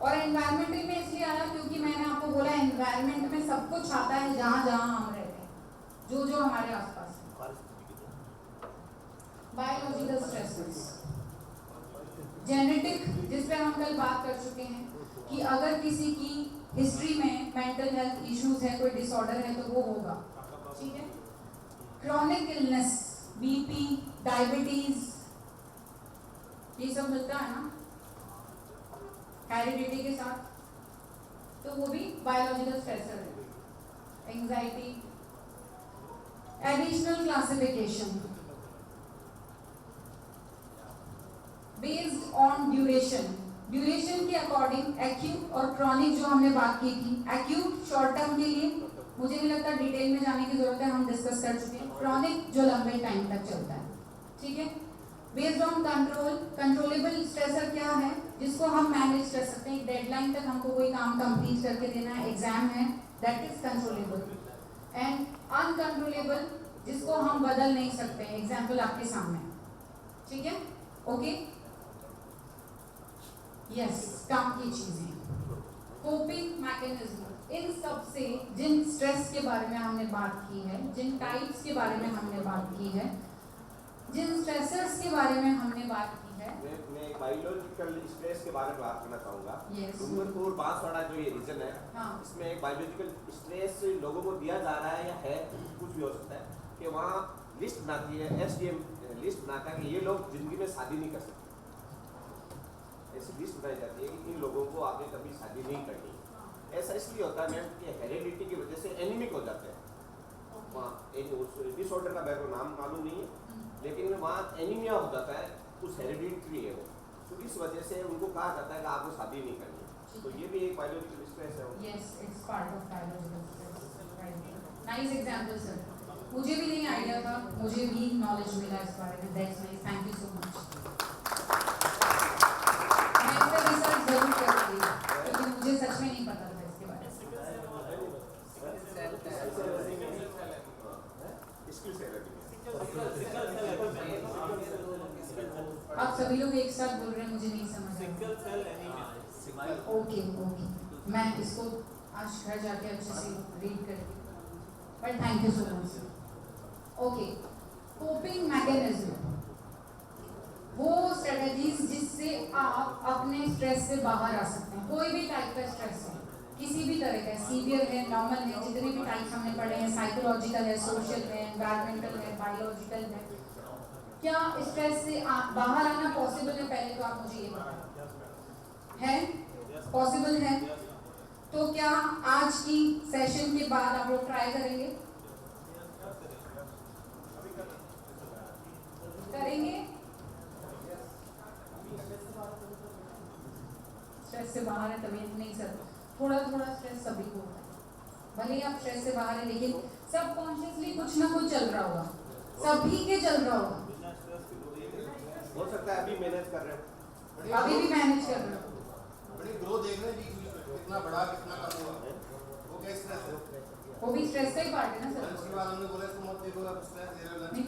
और एनवायरमेंटल में इसलिए आया क्योंकि मैंने आपको बोला एनवायरमेंट में सब कुछ आता है, जहाँ जहाँ हम रहते हैं, जो हमारे आसपास है। बायोलॉजिकल स्ट्रेसर्स, जेनेटिक, जिस पे हम कल बात कर चुके हैं कि अगर किसी की हिस्ट्री में मेंटल हेल्थ इश्यूज है, कोई डिसऑर्डर है तो वो होगा, ठीक है। क्रॉनिक इलनेस, बीपी, डायबिटीज, ये सब मिलता है ना हेरिडिटी के साथ, तो वो भी बायोलॉजिकल स्ट्रेसर है। Anxiety, additional classification based on duration के अकॉर्डिंग एक्यूट और क्रॉनिक जो हमने बात की थी। एक्यूट शॉर्ट टर्म के लिए मुझे नहीं लगता डिटेल में जाने की जरूरत है, हम डिस्कस कर चुके हैं। क्रॉनिक जो लंबे टाइम तक चलता है, ठीक है। Based on control, controllable stressor क्या है? जिसको हम मैनेज कर सकते हैं, एक डेडलाइन तक हमको कोई काम कंप्लीट करके देना है, एग्जाम है, that is controllable. And uncontrollable, जिसको हम बदल नहीं सकते, एग्जाम्पल आपके सामने, ठीक है। ओके, यस, काम की चीजें, कोपिंग मैकेनिज्म, इन सब से जिन स्ट्रेस के बारे में हमने बात की है, जिन टाइप्स के बारे में हमने बात की है, जिन स्ट्रेसर्स के बारे में हमने बात की है मैं बायोलॉजिकल स्ट्रेस के बारे में बात करना चाहूँगा। Yes. डूंगरपुर बांसवाड़ा जो ये रीजन है, हाँ। इसमें एक बायोलॉजिकल स्ट्रेस लोगों को दिया जा रहा है या है, कुछ भी हो सकता है, कि वहाँ लिस्ट बनाती है, SDM लिस्ट बनाता है कि ये लोग जिंदगी में शादी नहीं कर सकते। ऐसी लिस्ट बनाई जाती है कि इन लोगों को आगे कभी शादी नहीं करनी। ऐसा इसलिए होता है मैम कि हेरिडिटी की वजह से एनीमिक हो जाते हैं। वहाँ एक डिसऑर्डर का मेरे को नाम मालूम नहीं है, लेकिन वहाँ एनीमिया हो जाता है, कुछ हेरिडिटी है वो, तो इस वजह से उनको कहा जाता है कि आपको शादी नहीं करनी। तो ये भी एक बायोलॉजिकल स्ट्रेस है। Yes, it's part of biological stress. Right. Nice example, sir. मुझे भी नहीं आइडिया था, मुझे भी नॉलेज मिला इस बारे में. That's nice. Thank you so much. मैं इस पर रिसर्च जरूर करूँगी, क्योंकि मुझे सच में नहीं पता था इसके बारे में. स्किल थेरेपी आप सभी लोग एक साथ बोल रहे हैं, मुझे नहीं समझ सिकल आ सेल एनीमिया। रहा. ओके, मैं इसको आज घर जाके अच्छे से रीड करूँगी. But thank you so much. Okay, coping mechanism, वो स्ट्रेटजीज जिससे आप अपने स्ट्रेस से बाहर आ सकते हैं. कोई भी टाइप का स्ट्रेस है, किसी भी तरह का, सीवियर है, नॉर्मल है, जितने भी टाइप्स हमने पढ़े हैं, साइकोलॉजिकल है, सोशल है, एनवायरमेंटल है, बायोलॉजिकल है. क्या स्ट्रेस से बाहर आना पॉसिबल है? पहले तो आप मुझे ये बताएं, है पॉसिबल है? तो क्या आज की सेशन के बाद आप लोग ट्राई करेंगे? करेंगे? स्ट्रेस से बाहर है तभी नहीं सर, थोड़ा थोड़ा स्ट्रेस सभी को होता है. भले ही आप स्ट्रेस से बाहर है, लेकिन सबकॉन्शियसली कुछ ना कुछ चल रहा होगा, सभी के चल रहा होगा. हो सकता है अभी मैनेज कर रहे हो। अभी भी मैनेज कर रहे हो. बड़ी ग्रो देख रहे हैं बीच में, कितना बड़ा कितना कम हुआ, वो क्या स्ट्रेस है? वो भी स्ट्रेस का ही पार्ट है ना सर. लंच के बाद हमने बोला इसको मत देखो, आप स्ट्रेस दे रहे हो लंच नहीं,